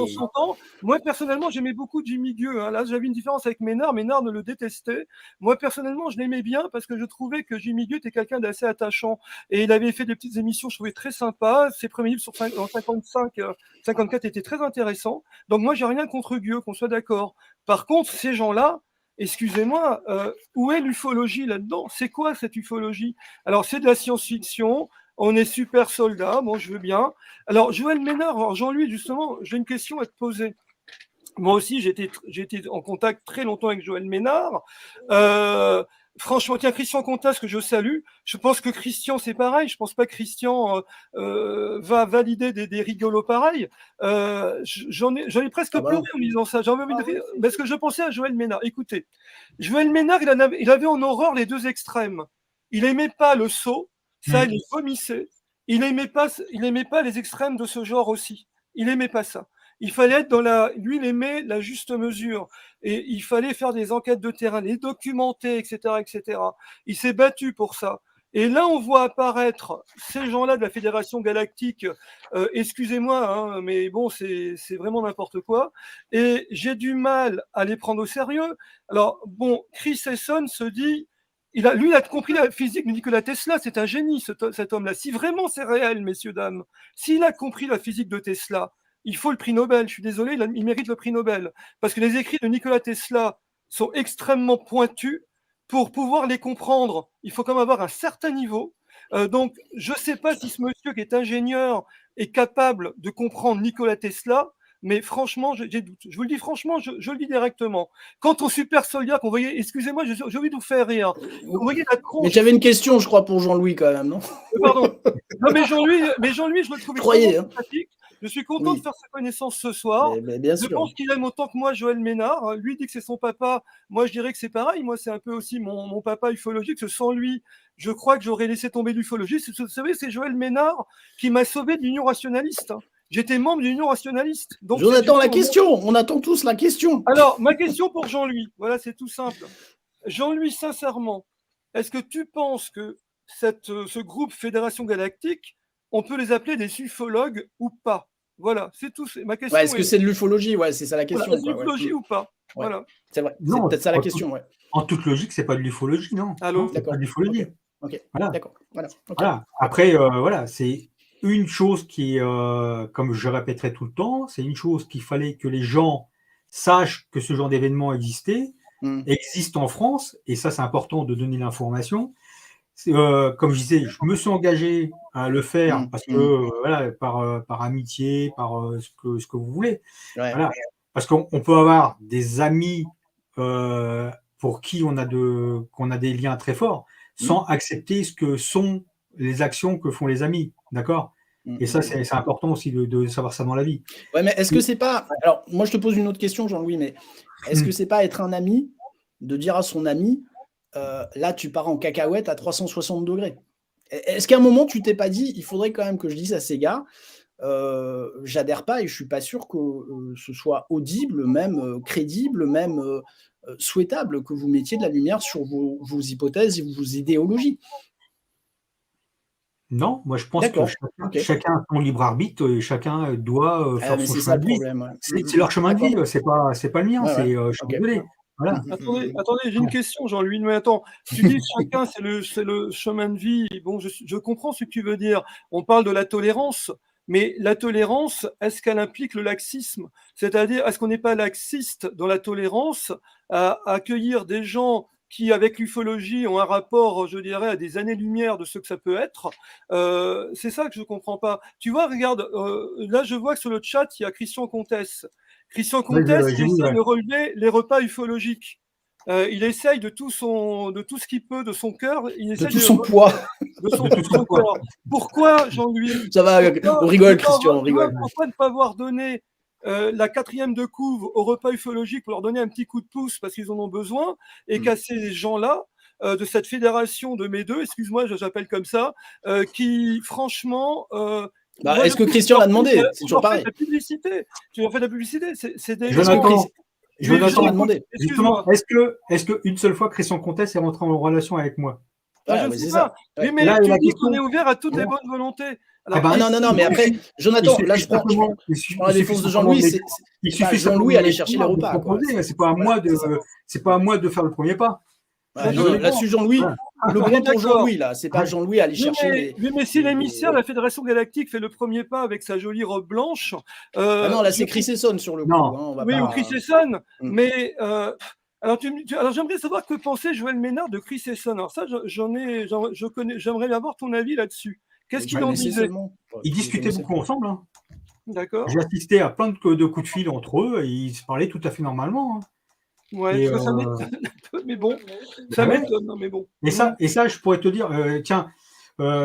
Moi, personnellement, j'aimais beaucoup Jimmy Guilleux. Hein. Là, j'avais une différence avec Ménard. Ménard ne le détestait. Moi, personnellement, je l'aimais bien parce que je trouvais que Jimmy Guilleux était quelqu'un d'assez attachant. Et il avait fait des petites émissions, je trouvais très sympas. Ses premiers livres en 55, 54 étaient très intéressants. Donc, moi, j'ai rien contre Guilleux, qu'on soit d'accord. Par contre, ces gens-là, excusez-moi, où est l'ufologie là-dedans? C'est quoi cette ufologie? Alors, c'est de la science-fiction. On est super soldats, bon, je veux bien. Alors, Joël Ménard, alors Jean-Louis, justement, j'ai une question à te poser. Moi aussi, j'ai été en contact très longtemps avec Joël Ménard. Franchement, tiens, Christian Contas, que je salue. Je pense que Christian, c'est pareil. Je pense pas que Christian va valider des rigolos pareils. J'en ai presque pleuré en lisant ça. J'avais envie de rire parce que je pensais à Joël Ménard. Écoutez, Joël Ménard, il avait en horreur les deux extrêmes. Il aimait pas le saut. Ça, il vomissait. Il n'aimait pas les extrêmes de ce genre aussi. Il n'aimait pas ça. Il fallait être lui, il aimait la juste mesure. Et il fallait faire des enquêtes de terrain, les documenter, etc., etc. Il s'est battu pour ça. Et là, on voit apparaître ces gens-là de la Fédération Galactique. Excusez-moi, hein, mais bon, c'est vraiment n'importe quoi. Et j'ai du mal à les prendre au sérieux. Alors, bon, Chris Esson se dit... Lui, il a compris la physique de Nikola Tesla, c'est un génie, cet homme-là. Si vraiment c'est réel, messieurs, dames, s'il a compris la physique de Tesla, il faut le prix Nobel. Je suis désolé, il mérite le prix Nobel. Parce que les écrits de Nikola Tesla sont extrêmement pointus. Pour pouvoir les comprendre, il faut quand même avoir un certain niveau. Donc, je ne sais pas si ce monsieur qui est ingénieur est capable de comprendre Nikola Tesla. Mais franchement, j'ai doute. Je vous le dis franchement, je le dis directement. Quant au super soldat qu'on voyait, excusez-moi, j'ai envie de vous faire rire. Vous voyez la tronche. Mais j'avais une question, je crois, pour Jean-Louis quand même, non? Pardon. Non, mais Jean-Louis, je le trouvais sympathique. Je suis content de faire sa connaissance ce soir. Mais bien sûr. Je pense qu'il aime autant que moi Joël Ménard. Lui dit que c'est son papa. Moi, je dirais que c'est pareil. Moi, c'est un peu aussi mon papa ufologique. Sans lui, je crois que j'aurais laissé tomber l'ufologie. Vous savez, c'est Joël Ménard qui m'a sauvé de l'Union rationaliste. J'étais membre de l'Union rationaliste. Donc, on attend la question. On attend tous la question. Alors, ma question pour Jean-Louis, voilà, c'est tout simple. Jean-Louis, sincèrement, est-ce que tu penses que ce groupe Fédération Galactique, on peut les appeler des ufologues ou pas? Voilà, c'est tout. Ma question. Est-ce que c'est de l'ufologie? Ouais, c'est ça la question. Voilà, est-ce de l'ufologie ou pas? Voilà. C'est vrai. C'est peut-être ça la question. Ouais. En toute logique, c'est pas de l'ufologie, non? Allô? C'est pas de l'ufologie. Ok. Voilà. D'accord. Voilà. Okay. Voilà. Après, voilà, c'est une chose qui, comme je répéterai tout le temps, c'est une chose qu'il fallait que les gens sachent que ce genre d'événement existe en France, et ça, c'est important de donner l'information. Comme je disais, je me suis engagé à le faire parce que voilà, par amitié, par ce que vous voulez. Ouais. Voilà. Parce qu'on peut avoir des amis pour qui qu'on a des liens très forts, sans accepter ce que sont les actions que font les amis. D'accord? Et ça, c'est important aussi de savoir ça dans la vie. Ouais, mais est-ce que c'est pas. Alors, moi, je te pose une autre question, Jean-Louis, mais est-ce que c'est pas être un ami de dire à son ami, là, tu pars en cacahuète à 360 degrés? Est-ce qu'à un moment, tu t'es pas dit, il faudrait quand même que je dise à ces gars, j'adhère pas et je suis pas sûr que ce soit audible, même crédible, même souhaitable que vous mettiez de la lumière sur vos hypothèses et vos idéologies? Non, moi je pense que chacun a son libre arbitre et chacun doit faire son chemin de vie. C'est leur chemin de vie, c'est pas le mien, je suis désolé. Voilà. Attendez, j'ai une question, Jean-Louis. Mais attends, tu dis chacun, c'est le chemin de vie. Bon, je comprends ce que tu veux dire. On parle de la tolérance, mais la tolérance, est-ce qu'elle implique le laxisme? C'est-à-dire, est-ce qu'on n'est pas laxiste dans la tolérance à accueillir des gens qui, avec l'ufologie, ont un rapport, je dirais, à des années-lumière de ce que ça peut être? C'est ça que je ne comprends pas. Tu vois, regarde, là, je vois que sur le chat, il y a Christian Comtesse. Christian Comtesse, il essaie de relever les repas ufologiques. Il essaye de tout ce qu'il peut, de son cœur. De tout son poids. De son corps. Pourquoi, Jean-Louis? Ça va, on rigole, Christian, on rigole. Pourquoi ne pas avoir donné la 4e de couve au repas ufologique pour leur donner un petit coup de pouce parce qu'ils en ont besoin, et qu'à ces gens-là, de cette fédération de mes deux, excuse-moi, j'appelle comme ça, qui, franchement... est-ce que Christian l'a demandé? C'est toujours pareil. Tu leur fais de la publicité. C'est des... Jonathan a demandé. Justement, est-ce qu'une seule fois Christian Comtesse est rentré en relation avec moi? Je ne sais pas. Mais là, tu dis qu'on est ouvert à toutes les bonnes volontés. Alors, non, mais après, Jonathan, là, je prends la défense de Jean-Louis. Il suffit Jean-Louis aller chercher les repas. C'est pas à moi de faire le premier pas. Là-dessus, Jean-Louis, le bon pour Jean-Louis, là, c'est pas Jean-Louis aller chercher. Mais si l'émissaire de la Fédération Galactique fait le premier pas avec sa jolie robe blanche. Non, là, c'est Chris Esson sur le coup. Oui, ou Chris Esson. Mais. Alors, j'aimerais savoir que pensait Joël Ménard de Chris Esson. Alors ça, j'aimerais avoir ton avis là-dessus. Qu'est-ce qu'il en disait? Ils discutaient beaucoup ensemble. D'accord. J'ai assisté à plein de coups de fil entre eux et ils se parlaient tout à fait normalement. Ouais, ça m'étonne un peu, mais bon. Ça m'étonne, mais bon. Et ça, je pourrais te dire, tiens,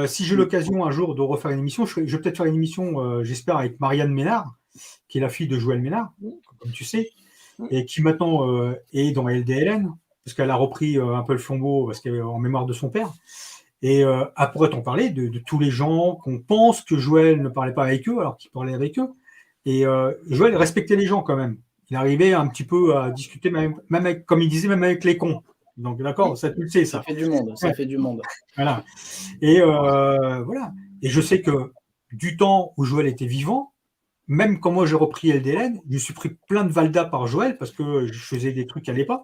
si j'ai l'occasion un jour de refaire une émission, je vais peut-être faire une émission, j'espère, avec Marianne Ménard, qui est la fille de Joël Ménard, comme tu sais, et qui maintenant est dans LDLN, parce qu'elle a repris un peu le flambeau parce qu'elle est en mémoire de son père. Et elle pourrait t'en parler de tous les gens qu'on pense que Joël ne parlait pas avec eux, alors qu'il parlait avec eux. Et Joël respectait les gens quand même. Il arrivait un petit peu à discuter, même avec, comme il disait, même avec les cons. Donc d'accord, ça tu le sais, ça. Ça fait du monde, ça fait du monde. Voilà. Et voilà. Et je sais que du temps où Joël était vivant, même quand moi j'ai repris LDLN, je me suis pris plein de valdas par Joël parce que je faisais des trucs à l'époque.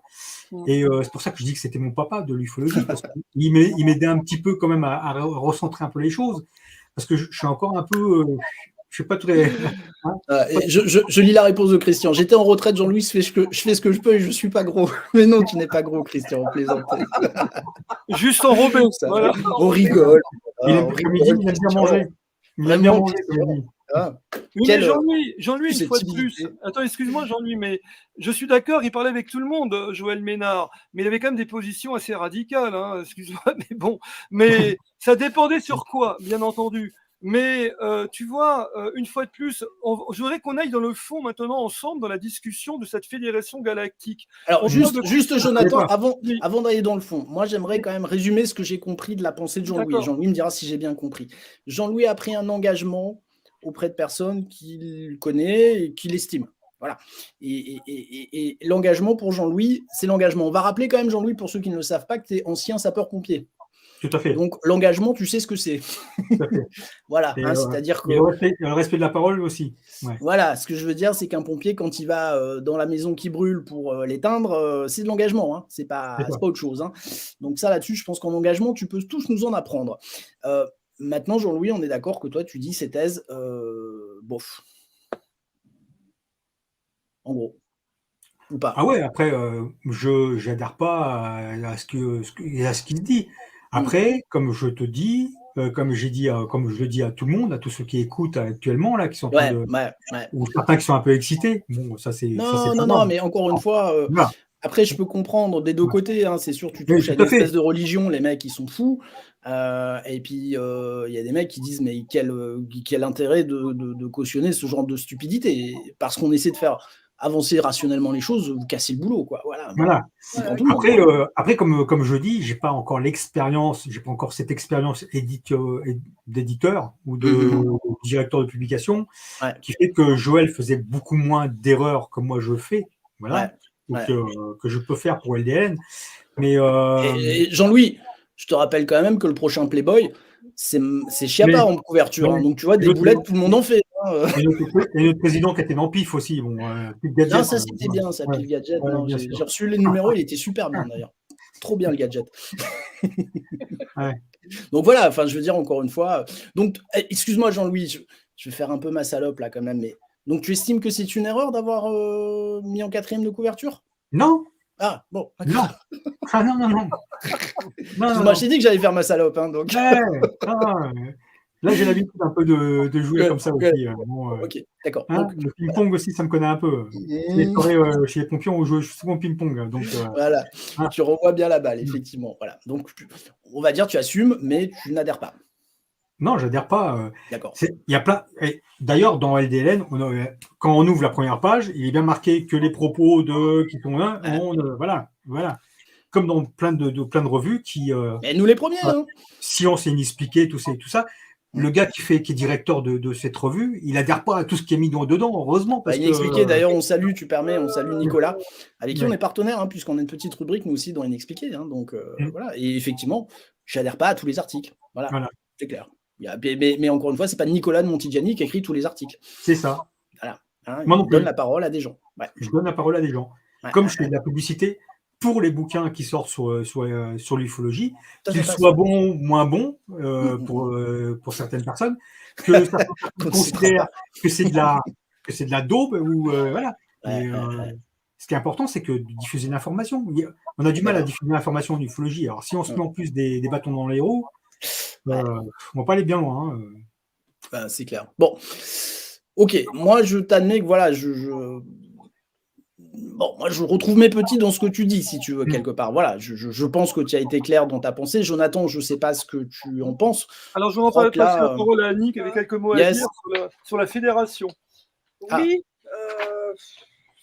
Et c'est pour ça que je dis que c'était mon papa de l'ufologie, parce qu'il m'aidait un petit peu quand même à recentrer un peu les choses. Parce que je suis encore un peu... je ne sais pas très... je lis la réponse de Christian. J'étais en retraite, Jean-Louis, je fais ce que je peux et je ne suis pas gros. Mais non, tu n'es pas gros, Christian, on plaisante. Juste enrobé. Voilà. On rigole. Il aime bien manger. Il aime bien manger, comme il dit. Oui, mais Jean-Louis, une fois de plus. Attends, excuse-moi, Jean-Louis, mais je suis d'accord, il parlait avec tout le monde, Joël Ménard, mais il avait quand même des positions assez radicales, excuse-moi, mais bon. Mais ça dépendait sur quoi, bien entendu. Mais tu vois, une fois de plus, je voudrais qu'on aille dans le fond maintenant ensemble dans la discussion de cette fédération galactique. Alors, juste Jonathan, avant d'aller dans le fond, moi j'aimerais quand même résumer ce que j'ai compris de la pensée de Jean-Louis. Jean-Louis me dira si j'ai bien compris. Jean-Louis a pris un engagement auprès de personnes qu'il connaît et qu'il estime. Voilà. Et l'engagement pour Jean-Louis, c'est l'engagement. On va rappeler quand même, Jean-Louis, pour ceux qui ne le savent pas, que tu es ancien sapeur-pompier. Tout à fait. Donc, l'engagement, tu sais ce que c'est. Voilà. C'est-à-dire que. Le respect de la parole aussi. Ouais. Voilà. Ce que je veux dire, c'est qu'un pompier, quand il va dans la maison qui brûle pour l'éteindre, c'est de l'engagement. C'est pas autre chose. Donc, ça, là-dessus, je pense qu'en engagement, tu peux tous nous en apprendre. Maintenant, Jean-Louis, on est d'accord que toi, tu dis ces thèses, bof. En gros. Ou pas. Ah ouais, après, je n'adhère pas à ce qu'il dit. Après, comme je te dis, comme je le dis à tout le monde, à tous ceux qui écoutent actuellement, là, qui sont en train de, ou certains qui sont un peu excités. Bon, ça c'est pas Non, grave. mais encore une fois, Voilà. après, je peux comprendre des deux côtés. Hein, c'est sûr, tu Oui, touches à tout une à fait. espèce de religion, les mecs, ils sont fous. Et puis, il y a des mecs qui disent, mais quel intérêt de cautionner ce genre de stupidité? Parce qu'on essaie de faire avancer rationnellement les choses, vous cassez le boulot, quoi. Voilà. Voilà. Comprends tout le monde. Après, comme je dis, j'ai pas encore l'expérience, j'ai pas encore cette expérience d'éditeur ou de directeur de publication, qui fait que Joël faisait beaucoup moins d'erreurs que moi je fais, voilà, que je peux faire pour LDN. Mais et Jean-Louis, je te rappelle quand même que le prochain Playboy, c'est Chiappa en couverture. Hein, donc tu vois, des boulettes, tout le monde en fait. Hein. Et notre président qui était dans PIF aussi. Bon, gadget, non, ça c'était bien, ça, Pif Gadget. J'ai reçu les numéros, il était super bien d'ailleurs. Trop bien le gadget. Donc voilà, enfin, je veux dire encore une fois. Donc, excuse-moi, Jean-Louis, je vais faire un peu ma salope là quand même. Mais donc, tu estimes que c'est une erreur d'avoir mis en 4e de couverture? Non. Ah, bon. Non. Ah non. Excuse-moi, je t'ai dit que j'allais faire ma salope. Hein, donc. Là, j'ai l'habitude un peu de jouer comme ça aussi. Ok, d'accord. Hein, le ping-pong aussi, ça me connaît un peu. Chez les pompiers, on joue souvent au ping-pong. Donc, voilà, tu renvoies bien la balle, effectivement. Voilà. Donc, on va dire tu assumes, mais tu n'adhères pas. Non, j'adhère pas. D'accord. Il y a plein. D'ailleurs, dans LDLN, quand on ouvre la première page, il est bien marqué que les propos qui sont là, voilà. Comme dans plein de revues qui. Mais nous les premiers. Hein. Science inexpliquée, tout ça. Le gars qui est directeur de cette revue, il adhère pas à tout ce qui est mis dedans, heureusement. Parce Inexpliqué, d'ailleurs, on salue Nicolas, avec qui on est partenaire, hein, puisqu'on a une petite rubrique, nous aussi, dans Inexpliqué. Hein, donc, voilà. Et effectivement, j'adhère pas à tous les articles. Voilà. C'est clair. Mais encore une fois, c'est pas Nicolas de Montigiani qui écrit tous les articles. C'est ça. Voilà. Hein, il donne la parole à des gens. Ouais. Je donne la parole à des gens. Comme je fais de la publicité pour les bouquins qui sortent sur l'ufologie, qu'ils soient bons ou moins bons pour certaines personnes, que certaines personnes considèrent que c'est de la daube ou voilà. Ce qui est important, c'est que de diffuser l'information. On a du mal à diffuser l'information en ufologie. Alors si on se met en plus des bâtons dans les roues, on va pas aller bien loin. Hein. C'est clair. Bon, ok. Moi, je t'admets que voilà, Bon, moi, je retrouve mes petits dans ce que tu dis, si tu veux, quelque part. Voilà, je pense que tu as été clair dans ta pensée. Jonathan, je ne sais pas ce que tu en penses. Alors, je vais en passer la parole à Annie qui avait quelques mots à dire sur la fédération. Oui,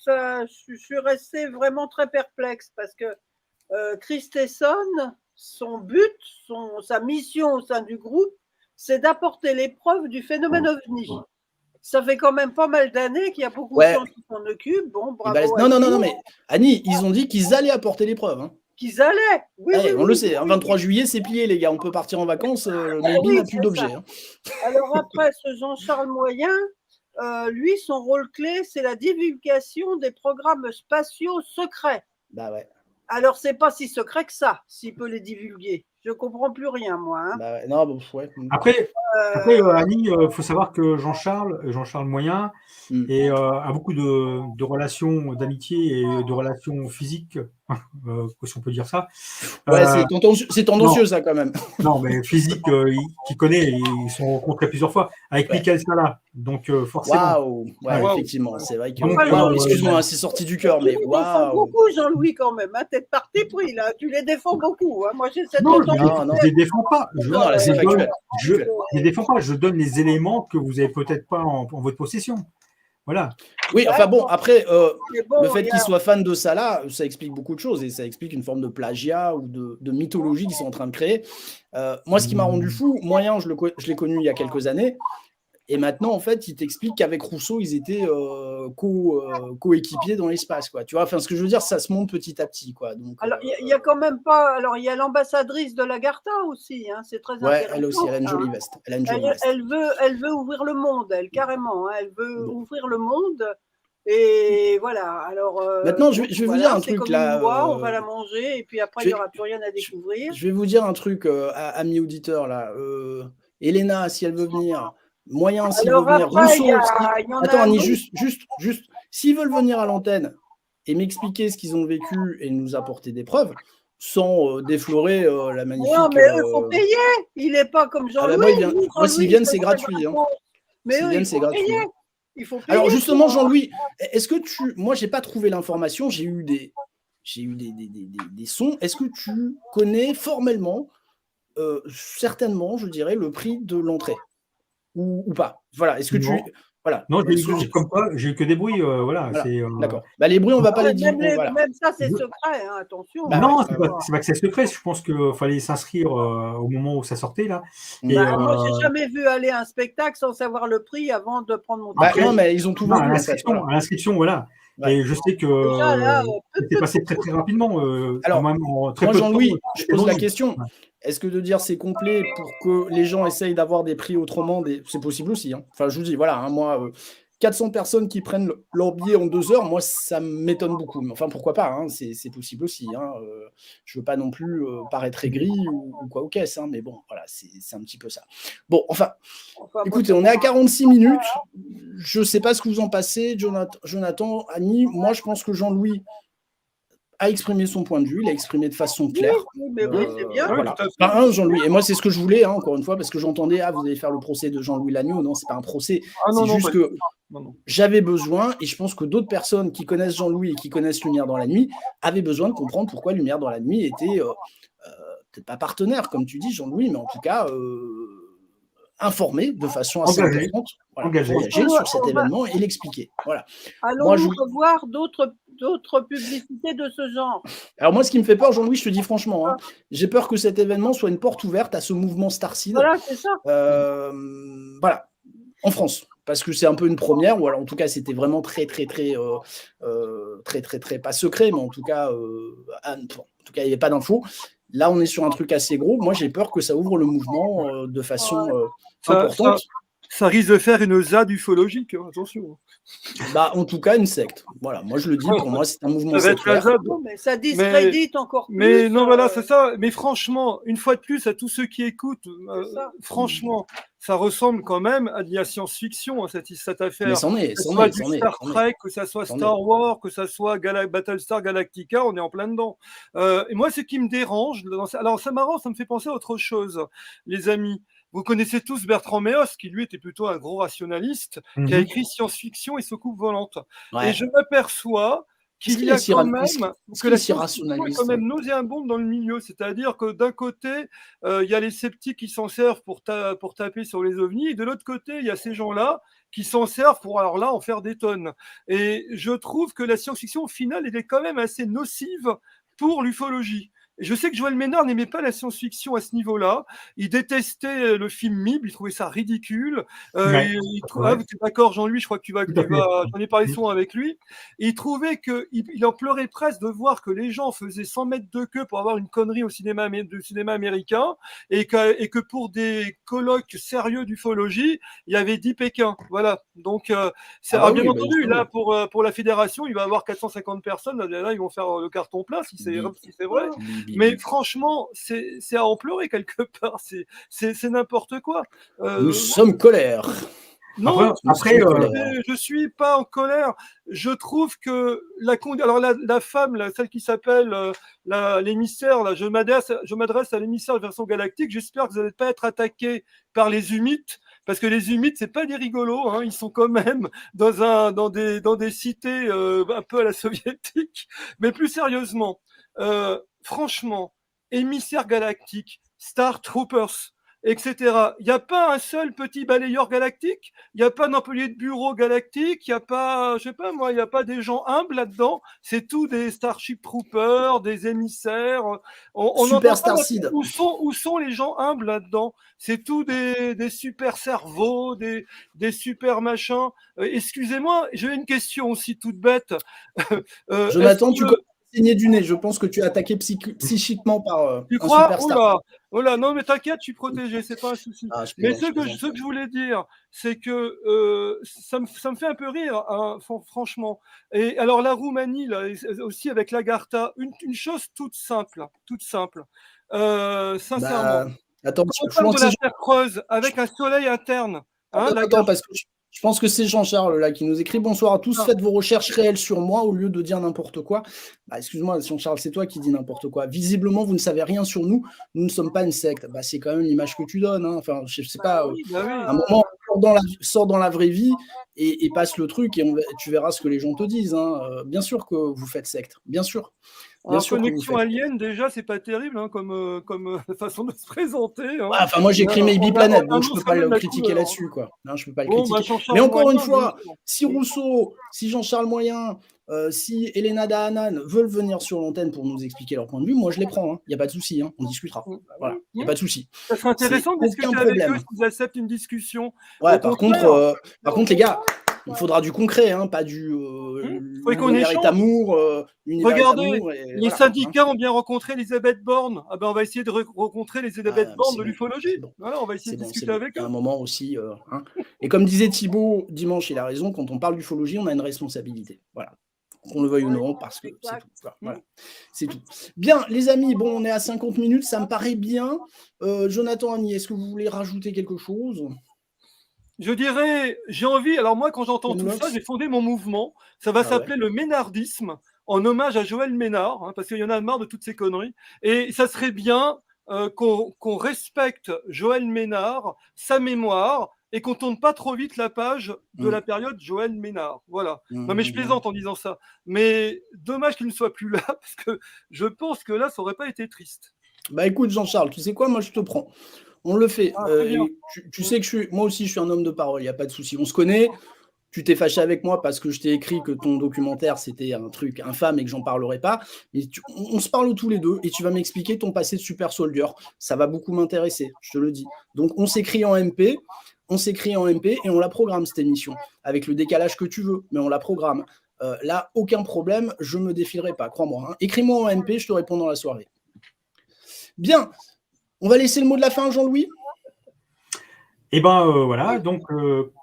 je suis restée vraiment très perplexe parce que Christensen, son but, sa mission au sein du groupe, c'est d'apporter les preuves du phénomène OVNI. Ça fait quand même pas mal d'années qu'il y a beaucoup de gens qui s'en occupent. Bon, bravo. Non, mais Annie, ils ont dit qu'ils allaient apporter les preuves. Hein. Qu'ils allaient. Oui, on le sait. 23 juillet, c'est plié, les gars. On peut partir en vacances. Maybe n'a plus d'objet. Hein. Alors après, ce Jean-Charles Moyen, lui, son rôle clé, c'est la divulgation des programmes spatiaux secrets. Bah ouais. Alors, c'est pas si secret que ça, s'il peut les divulguer. Je comprends plus rien, moi. Hein. Bah ouais. Non, bon, ouais. Après, Annie, il faut savoir que Jean-Charles Moyen a beaucoup de relations d'amitié et de relations physiques, si on peut dire ça. Ouais, c'est tendancieux, ça, quand même. Non, mais physique, qu'il connaît, ils se sont rencontrés plusieurs fois avec Michael Sala. Donc, forcément. Waouh, effectivement, c'est vrai que. Excuse-moi, c'est sorti du cœur, mais waouh. Beaucoup, Jean-Louis, quand même. Hein, t'es parti pris, là. Tu les défends beaucoup. Hein. Moi, j'ai cette non, je les défends pas. Je les défends pas. Je donne les éléments que vous n'avez peut-être pas en votre possession. Voilà. Oui, enfin bon, après, le fait qu'il soit fan de Salah, ça explique beaucoup de choses et ça explique une forme de plagiat ou de mythologie qu'ils sont en train de créer. Moi, ce qui m'a rendu fou, Moyen, je l'ai connu il y a quelques années. Et maintenant, en fait, il t'explique qu'avec Rousseau, ils étaient coéquipiers dans l'espace, quoi. Tu vois, enfin, ce que je veux dire, ça se monte petit à petit, quoi. Donc, alors, il y a quand même pas. Alors, il y a l'ambassadrice de l'Agartha aussi, hein, c'est très intéressant. Ouais, elle aussi, elle a une jolie veste. Elle veut ouvrir le monde, elle, carrément. Hein, elle veut ouvrir le monde. Et voilà. Alors, maintenant, je vais vous dire un truc comme là. Une noix, on va la manger et puis après, il n'y aura plus rien à découvrir. Je vais vous dire un truc, amis auditeurs, là. Elena, si elle veut venir, Moyen, s'il veut Alors venir, après, Rousseau, il y en a attends, un Annie, autre. juste, s'ils veulent venir à l'antenne et m'expliquer ce qu'ils ont vécu et nous apporter des preuves, sans déflorer la magnifique... Non, mais eux, il faut payer. Il n'est pas comme Ah bah Jean-Louis. moi, s'ils viennent, c'est gratuit. Hein. Mais S'ils eux, viennent, il c'est faut gratuit. payer. Hein. Il faut payer. Alors justement, Jean-Louis, est-ce que tu... Moi, j'ai pas trouvé l'information, j'ai eu des sons. Est-ce que tu connais formellement, certainement, je dirais, le prix de l'entrée ou pas? Voilà, est-ce que Non. tu... Voilà. Non, comme toi, j'ai eu que des bruits. Voilà. D'accord. Bah, les bruits, on va pas les dire. Voilà. Même ça, c'est secret, hein, attention. Bah, non, ouais, c'est pas que c'est secret. Je pense qu'il fallait s'inscrire au moment où ça sortait là. Et, moi, j'ai jamais vu aller un spectacle sans savoir le prix avant de prendre mon bah, ticket. non, mais ils ont tout vendu, à en fait. Voilà. l'inscription, voilà. Ouais. Et je sais que Déjà, là, c'était passé très très rapidement. Alors, très moi, peu de Jean-Louis, temps, je pose la vendu. question. Ouais. Est-ce que de dire c'est complet pour que les gens essayent d'avoir des prix autrement, c'est possible aussi. Hein. Enfin, je vous dis, voilà, hein, moi, 400 personnes qui prennent leur billet en 2 heures, moi, ça m'étonne beaucoup. Mais enfin, pourquoi pas, hein, c'est possible aussi. Hein. Je veux pas non plus paraître aigri ou quoi aux caisses, hein, mais bon, voilà, c'est un petit peu ça. Bon, enfin, écoutez, on est à 46 minutes. Je sais pas ce que vous en passez, Jonathan, Annie. Moi, je pense que Jean-Louis a exprimé son point de vue, il a exprimé de façon claire. Oui, c'est bien. Voilà. Enfin, Jean-Louis. Et moi, c'est ce que je voulais, hein, encore une fois, parce que j'entendais, vous allez faire le procès de Jean-Louis Lagneau. Non, c'est pas un procès. C'est juste que j'avais besoin, et je pense que d'autres personnes qui connaissent Jean-Louis et qui connaissent Lumière dans la nuit avaient besoin de comprendre pourquoi Lumière dans la nuit était peut-être pas partenaire, comme tu dis, Jean-Louis, mais en tout cas informé de façon assez importante, engagé sur cet événement et l'expliquer. Voilà. Allons-nous revoir d'autres publicités de ce genre? Alors moi, ce qui me fait peur, Jean-Louis, je te dis franchement, hein, j'ai peur que cet événement soit une porte ouverte à ce mouvement Starseed. Voilà, c'est ça. Voilà, en France, parce que c'est un peu une première, ou alors en tout cas, c'était vraiment très, pas secret, mais en tout cas, il n'y avait pas d'infos. Là, on est sur un truc assez gros. Moi, j'ai peur que ça ouvre le mouvement de façon importante. Ça risque de faire une ZAD ufologique, hein, attention. Bah, en tout cas, une secte. Voilà, moi je le dis, pour moi, c'est un mouvement sectaire. Mais ça discrédite encore plus. Mais non, voilà, c'est ça. Mais franchement, une fois de plus, à tous ceux qui écoutent, franchement, ça ressemble quand même à de la science-fiction, cette affaire. Mais c'en est, que ça soit du Star Trek, que ça soit Star Wars, que ça soit Battlestar Galactica, on est en plein dedans. Et moi, ce qui me dérange, alors c'est marrant, ça me fait penser à autre chose, les amis. Vous connaissez tous Bertrand Meos, qui lui était plutôt un gros rationaliste, qui a écrit science-fiction et soucoupe volante. Ouais. Et je m'aperçois qu'il y a quand même que la science-fiction est quand même nauséabonde dans le milieu. C'est-à-dire que d'un côté, il y a les sceptiques qui s'en servent pour taper sur les ovnis, et de l'autre côté, il y a ces gens-là qui s'en servent pour alors là en faire des tonnes. Et je trouve que la science-fiction, au final, elle est quand même assez nocive pour l'ufologie. Je sais que Joël Ménard n'aimait pas la science-fiction à ce niveau-là. Il détestait le film MIB, il trouvait ça ridicule. Tu es d'accord, Jean-Louis, je crois que j'en ai parlé souvent avec lui. Et il trouvait qu'il en pleurait presque de voir que les gens faisaient 100 mètres de queue pour avoir une connerie au cinéma américain et que pour des colloques sérieux d'ufologie, il y avait 10 Pékins. Voilà. Donc, bien entendu, là, pour la fédération, il va y avoir 450 personnes. Là, ils vont faire le carton plein, si c'est vrai. Mais franchement, c'est à en pleurer quelque part. C'est n'importe quoi. Nous sommes colère. Non, je suis pas en colère. Je trouve que la femme, celle qui s'appelle l'émissaire, là, je m'adresse à l'émissaire de version galactique. J'espère que vous n'allez pas être attaqué par les humites, parce que les humites, c'est pas des rigolos. Hein, ils sont quand même dans des cités un peu à la soviétique. Mais plus sérieusement. Franchement, émissaire galactique, Star Troopers, etc. Il n'y a pas un seul petit balayeur galactique, il n'y a pas d'employé de bureau galactique, il n'y a pas, je sais pas moi, il n'y a pas des gens humbles là-dedans. C'est tout des Starship Troopers, des émissaires. Super Starseed. Où sont les gens humbles là-dedans? C'est tout des super cerveaux, des super machins. Excusez-moi, j'ai une question aussi toute bête. Jonathan, tu saigner du nez. Je pense que tu es attaqué psychiquement par tu crois? Superstar. Oula, non, mais t'inquiète, je suis protégé, c'est pas un souci. Mais ce que je voulais dire, c'est que ça me fait un peu rire, hein, franchement. Et alors la Roumanie, là, aussi avec l'Agartha, une chose toute simple, sincèrement. Attends, quand on je parle pense de que la c'est Terre creuse avec un soleil interne, hein, Attends, la attends, gaz. parce que je pense que c'est Jean-Charles là qui nous écrit. Bonsoir à tous, Ah, faites vos recherches réelles sur moi au lieu de dire n'importe quoi. Bah, excuse-moi, Jean-Charles, c'est toi qui dis n'importe quoi. Visiblement, vous ne savez rien sur nous. Nous ne sommes pas une secte. Bah, c'est quand même l'image que tu donnes, hein. Enfin, je sais pas. oui, bah oui. À un moment, sors dans la vraie vie et passe le truc et tu verras ce que les gens te disent, hein. Bien sûr que vous faites secte. Bien sûr. Bien Alors, sûr que vous connexion faites. alien, déjà, c'est pas terrible hein, comme façon de se présenter. Hein. Ouais, enfin, moi, j'ai écrit Maybe On Planet, donc je peux annonce pas quand même le la critiquer couleur. là-dessus, quoi. Non, je peux pas le Bon, bah, critiquer. Mais Jean-Charles encore une Moyen, bien fois, sûr. si Rousseau, si Jean-Charles Moyen, si Elena Dahanan veulent venir sur l'antenne pour nous expliquer leur point de vue, moi, je les prends. Il n'y a pas de souci, hein, on discutera. Voilà, il n'y a pas de souci. Ça serait C'est intéressant de aucun discuter avec eux problème. s'ils acceptent une discussion. Ouais, Au par contraire, contre, les gars, il faudra du concret, hein, pas du il faut qu'on l'univers est échange. amour, l'univers est Regardez, amour. Et les voilà, syndicats ont bien rencontré Elisabeth Borne. Ah ben, on va essayer de rencontrer les Elisabeth Borne c'est de bon, l'ufologie. c'est bon. Voilà, on va essayer C'est de bon, c'est discuter bon. avec Il y a eux. un moment aussi. Hein. Et comme disait Thibaut dimanche, il a raison, quand on parle d'ufologie, on a une responsabilité. Voilà. Qu'on le veuille ou non, parce que c'est tout. Voilà. C'est tout. Bien, les amis, bon, on est à 50 minutes, ça me paraît bien. Jonathan, Annie, est-ce que vous voulez rajouter quelque chose? Je dirais, j'ai envie, alors moi quand j'entends tout ça, j'ai fondé mon mouvement, ça va s'appeler le ménardisme, en hommage à Joël Ménard, hein, parce qu'il y en a marre de toutes ces conneries, et ça serait bien qu'on respecte Joël Ménard, sa mémoire, et qu'on tourne pas trop vite la page de la période Joël Ménard. Voilà. Non mais je plaisante en disant ça, mais dommage qu'il ne soit plus là, parce que je pense que là, ça aurait pas été triste. Bah écoute Jean-Charles, tu sais quoi, moi je te prends. On le fait. Tu sais que moi aussi je suis un homme de parole, il n'y a pas de souci. On se connaît. Tu t'es fâché avec moi parce que je t'ai écrit que ton documentaire c'était un truc infâme et que j'en parlerai pas. Mais on se parle tous les deux et tu vas m'expliquer ton passé de super soldier. Ça va beaucoup m'intéresser, je te le dis. Donc on s'écrit en MP, et on la programme cette émission avec le décalage que tu veux, mais on la programme. Là, aucun problème, je me défilerai pas, crois-moi. Hein. Écris-moi en MP, je te réponds dans la soirée. Bien, on va laisser le mot de la fin, Jean-Louis. Et ben voilà, donc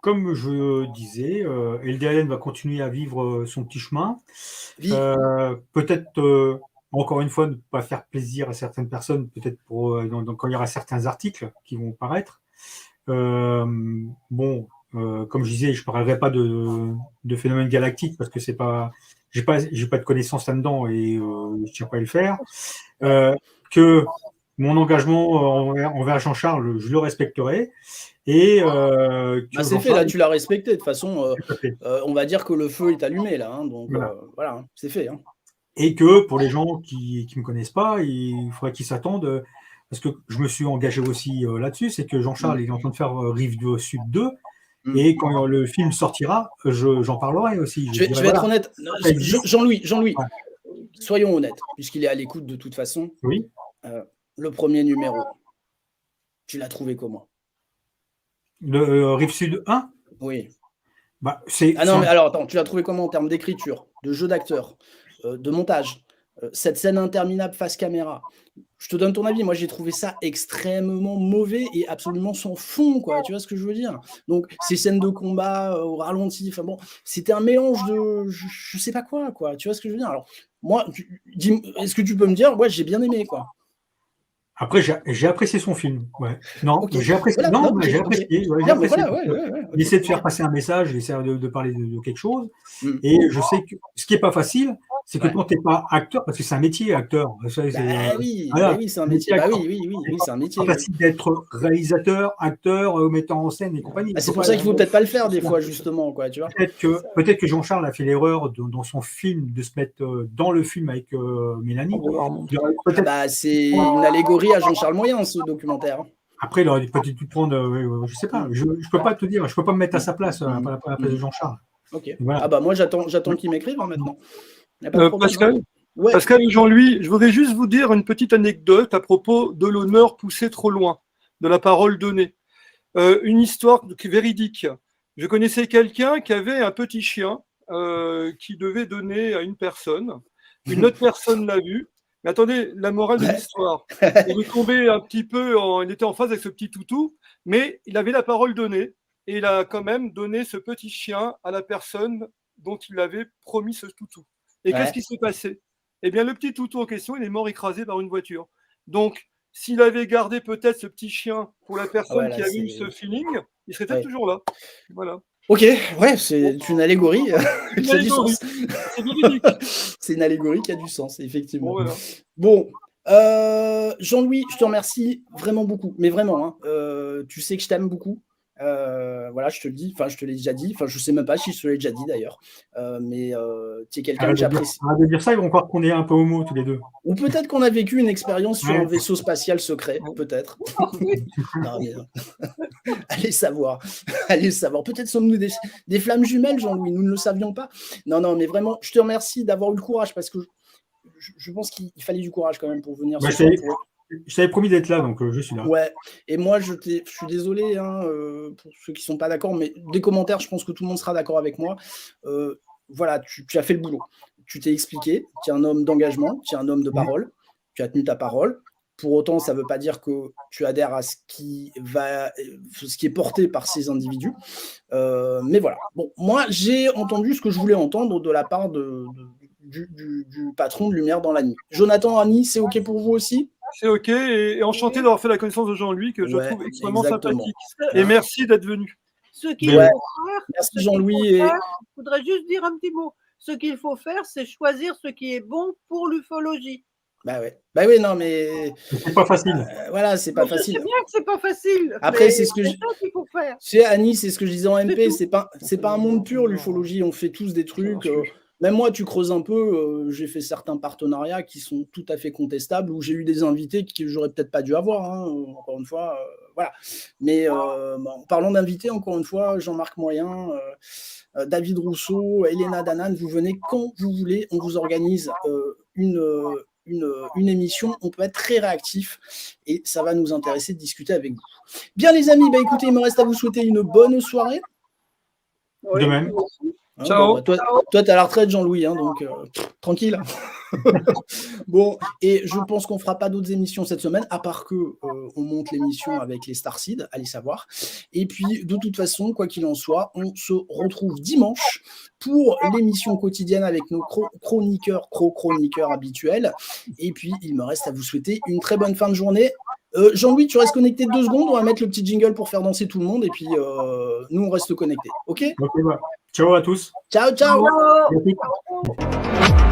comme je disais, LDLN va continuer à vivre son petit chemin. Peut-être, encore une fois, ne pas faire plaisir à certaines personnes, peut-être quand il y aura certains articles qui vont paraître. Bon, comme je disais, je ne parlerai pas de phénomènes galactiques parce que c'est pas, j'ai pas de connaissances là-dedans et je ne tiens pas à le faire. Que mon engagement envers Jean-Charles, je le respecterai. Et c'est fait, là, tu l'as respecté. De toute façon, on va dire que le feu est allumé, là. Hein, donc, voilà, c'est fait. Hein. Et que pour les gens qui ne me connaissent pas, il faudrait qu'ils s'attendent, parce que je me suis engagé aussi là-dessus, c'est que Jean-Charles est en train de faire Rive Sud 2, et quand le film sortira, j'en parlerai aussi. Je vais être honnête. Jean-Louis, soyons honnêtes, puisqu'il est à l'écoute de toute façon. Oui. Le premier numéro, tu l'as trouvé comment? Le Rive Sud 1? Oui. Bah, non, mais alors attends, tu l'as trouvé comment en termes d'écriture, de jeu d'acteur, de montage, cette scène interminable face caméra? Je te donne ton avis. Moi, j'ai trouvé ça extrêmement mauvais et absolument sans fond, quoi. Tu vois ce que je veux dire? Donc, ces scènes de combat au ralenti, enfin bon, c'était un mélange de je sais pas quoi. Tu vois ce que je veux dire? Alors, moi, est-ce que tu peux me dire, ouais, j'ai bien aimé, quoi? Après, j'ai apprécié son film. Ouais. Non, okay. j'ai apprécié. Voilà, non, j'ai apprécié. Okay. Ouais, j'ai apprécié. Il essaie de faire passer un message, il essaie de parler de quelque chose. Et je sais que ce qui n'est pas facile, c'est que quand tu n'es pas acteur, parce que c'est un métier, acteur. Oui, c'est un métier. Oui, c'est un métier. C'est pas facile d'être réalisateur, acteur, metteur en scène et compagnie. C'est pour ça qu'il ne faut peut-être pas le faire des fois, justement. Quoi, tu vois. Peut-être que Jean-Charles a fait l'erreur dans son film de se mettre dans le film avec Mélanie. C'est une allégorie à Jean-Charles Moyen, ce documentaire. Après, il aurait peut-être pu prendre, je sais pas, je peux pas te dire, je peux pas me mettre à sa place, à la place de Jean-Charles. Ok. Voilà. Moi, j'attends qu'il m'écrive maintenant. Pascal et Jean-Louis, je voudrais juste vous dire une petite anecdote à propos de l'honneur poussé trop loin, de la parole donnée. Une histoire véridique. Je connaissais quelqu'un qui avait un petit chien qui devait donner à une personne. Une autre personne l'a vu. Mais attendez, la morale de l'histoire. Il est tombé un petit peu, il était en phase avec ce petit toutou, mais il avait la parole donnée et il a quand même donné ce petit chien à la personne dont il avait promis ce toutou. Et qu'est-ce qui s'est passé? Eh bien, le petit toutou en question, il est mort écrasé par une voiture. Donc, s'il avait gardé peut-être ce petit chien pour la personne Ouais, là, qui avait eu c'est- ce feeling, il serait peut-être Ouais. toujours là. Voilà. Ok, ouais, c'est une allégorie Une qui a du allégorie. sens. C'est véridique. C'est une allégorie qui a du sens, effectivement. Bon, voilà. Bon, Jean-Louis, je te remercie vraiment beaucoup, mais vraiment, hein, tu sais que je t'aime beaucoup. Voilà, je te le dis, enfin, je te l'ai déjà dit, enfin, je sais même pas si je te l'ai déjà dit d'ailleurs, mais tu es quelqu'un que Arrête j'apprécie. de dire ça, ils vont croire qu'on est un peu homo tous les deux. Ou peut-être qu'on a vécu une expérience sur Ouais. un vaisseau spatial secret, peut-être. Non, mais, allez savoir, allez savoir. Peut-être sommes-nous des flammes jumelles, Jean-Louis, nous ne le savions pas. Non, non, mais vraiment, je te remercie d'avoir eu le courage parce que je pense qu'il fallait du courage quand même pour venir Bah, ce soir. je t'avais promis d'être là, donc je suis là. Ouais, et moi je suis désolé hein, pour ceux qui ne sont pas d'accord, mais des commentaires, je pense que tout le monde sera d'accord avec moi. Voilà, tu as fait le boulot. Tu t'es expliqué, tu es un homme d'engagement, tu es un homme de parole, tu as tenu ta parole. Pour autant, ça ne veut pas dire que tu adhères à ce qui est porté par ces individus. Mais voilà. Bon, moi, j'ai entendu ce que je voulais entendre de la part du patron de Lumière dans la nuit. Jonathan, Annie, c'est OK pour vous aussi? C'est OK, et enchanté d'avoir fait la connaissance de Jean-Louis, que je Ouais, trouve extrêmement exactement. sympathique. Et merci d'être venu. Ce qu'il Ouais. faut faire, Merci ce qu'il Jean-Louis. faut Et... faire, je voudrais juste dire un petit mot. Ce qu'il faut faire, c'est choisir ce qui est bon pour l'ufologie. Bah ouais, non, mais. C'est pas facile. Voilà, c'est pas Je facile. sais bien que c'est pas facile. Après, mais c'est ce que ça qu'il faut faire. Tu sais, Annie, c'est ce que je disais en MP, C'est c'est pas un monde pur, l'ufologie. On fait tous des trucs. Même moi, tu creuses un peu, j'ai fait certains partenariats qui sont tout à fait contestables, où j'ai eu des invités que j'aurais peut-être pas dû avoir, hein, encore une fois. Voilà. Mais en parlant d'invités, encore une fois, Jean-Marc Moyen, David Rousseau, Elena Danan, vous venez quand vous voulez, on vous organise une émission, on peut être très réactif et ça va nous intéresser de discuter avec vous. Bien les amis, bah écoutez, il me reste à vous souhaiter une bonne soirée. Oui. De même. Hein, Ciao. bon, bah, toi, tu es à la retraite, Jean-Louis, hein, donc tranquille. Bon, et je pense qu'on ne fera pas d'autres émissions cette semaine, à part que on monte l'émission avec les Starseed, allez savoir. Et puis, de toute façon, quoi qu'il en soit, on se retrouve dimanche pour l'émission quotidienne avec nos chroniqueurs habituels. Et puis, il me reste à vous souhaiter une très bonne fin de journée. Jean-Louis, tu restes connecté 2 secondes, on va mettre le petit jingle pour faire danser tout le monde, et puis nous, on reste connectés. OK ? Ok, bah. Ciao à tous. Ciao, ciao. Merci.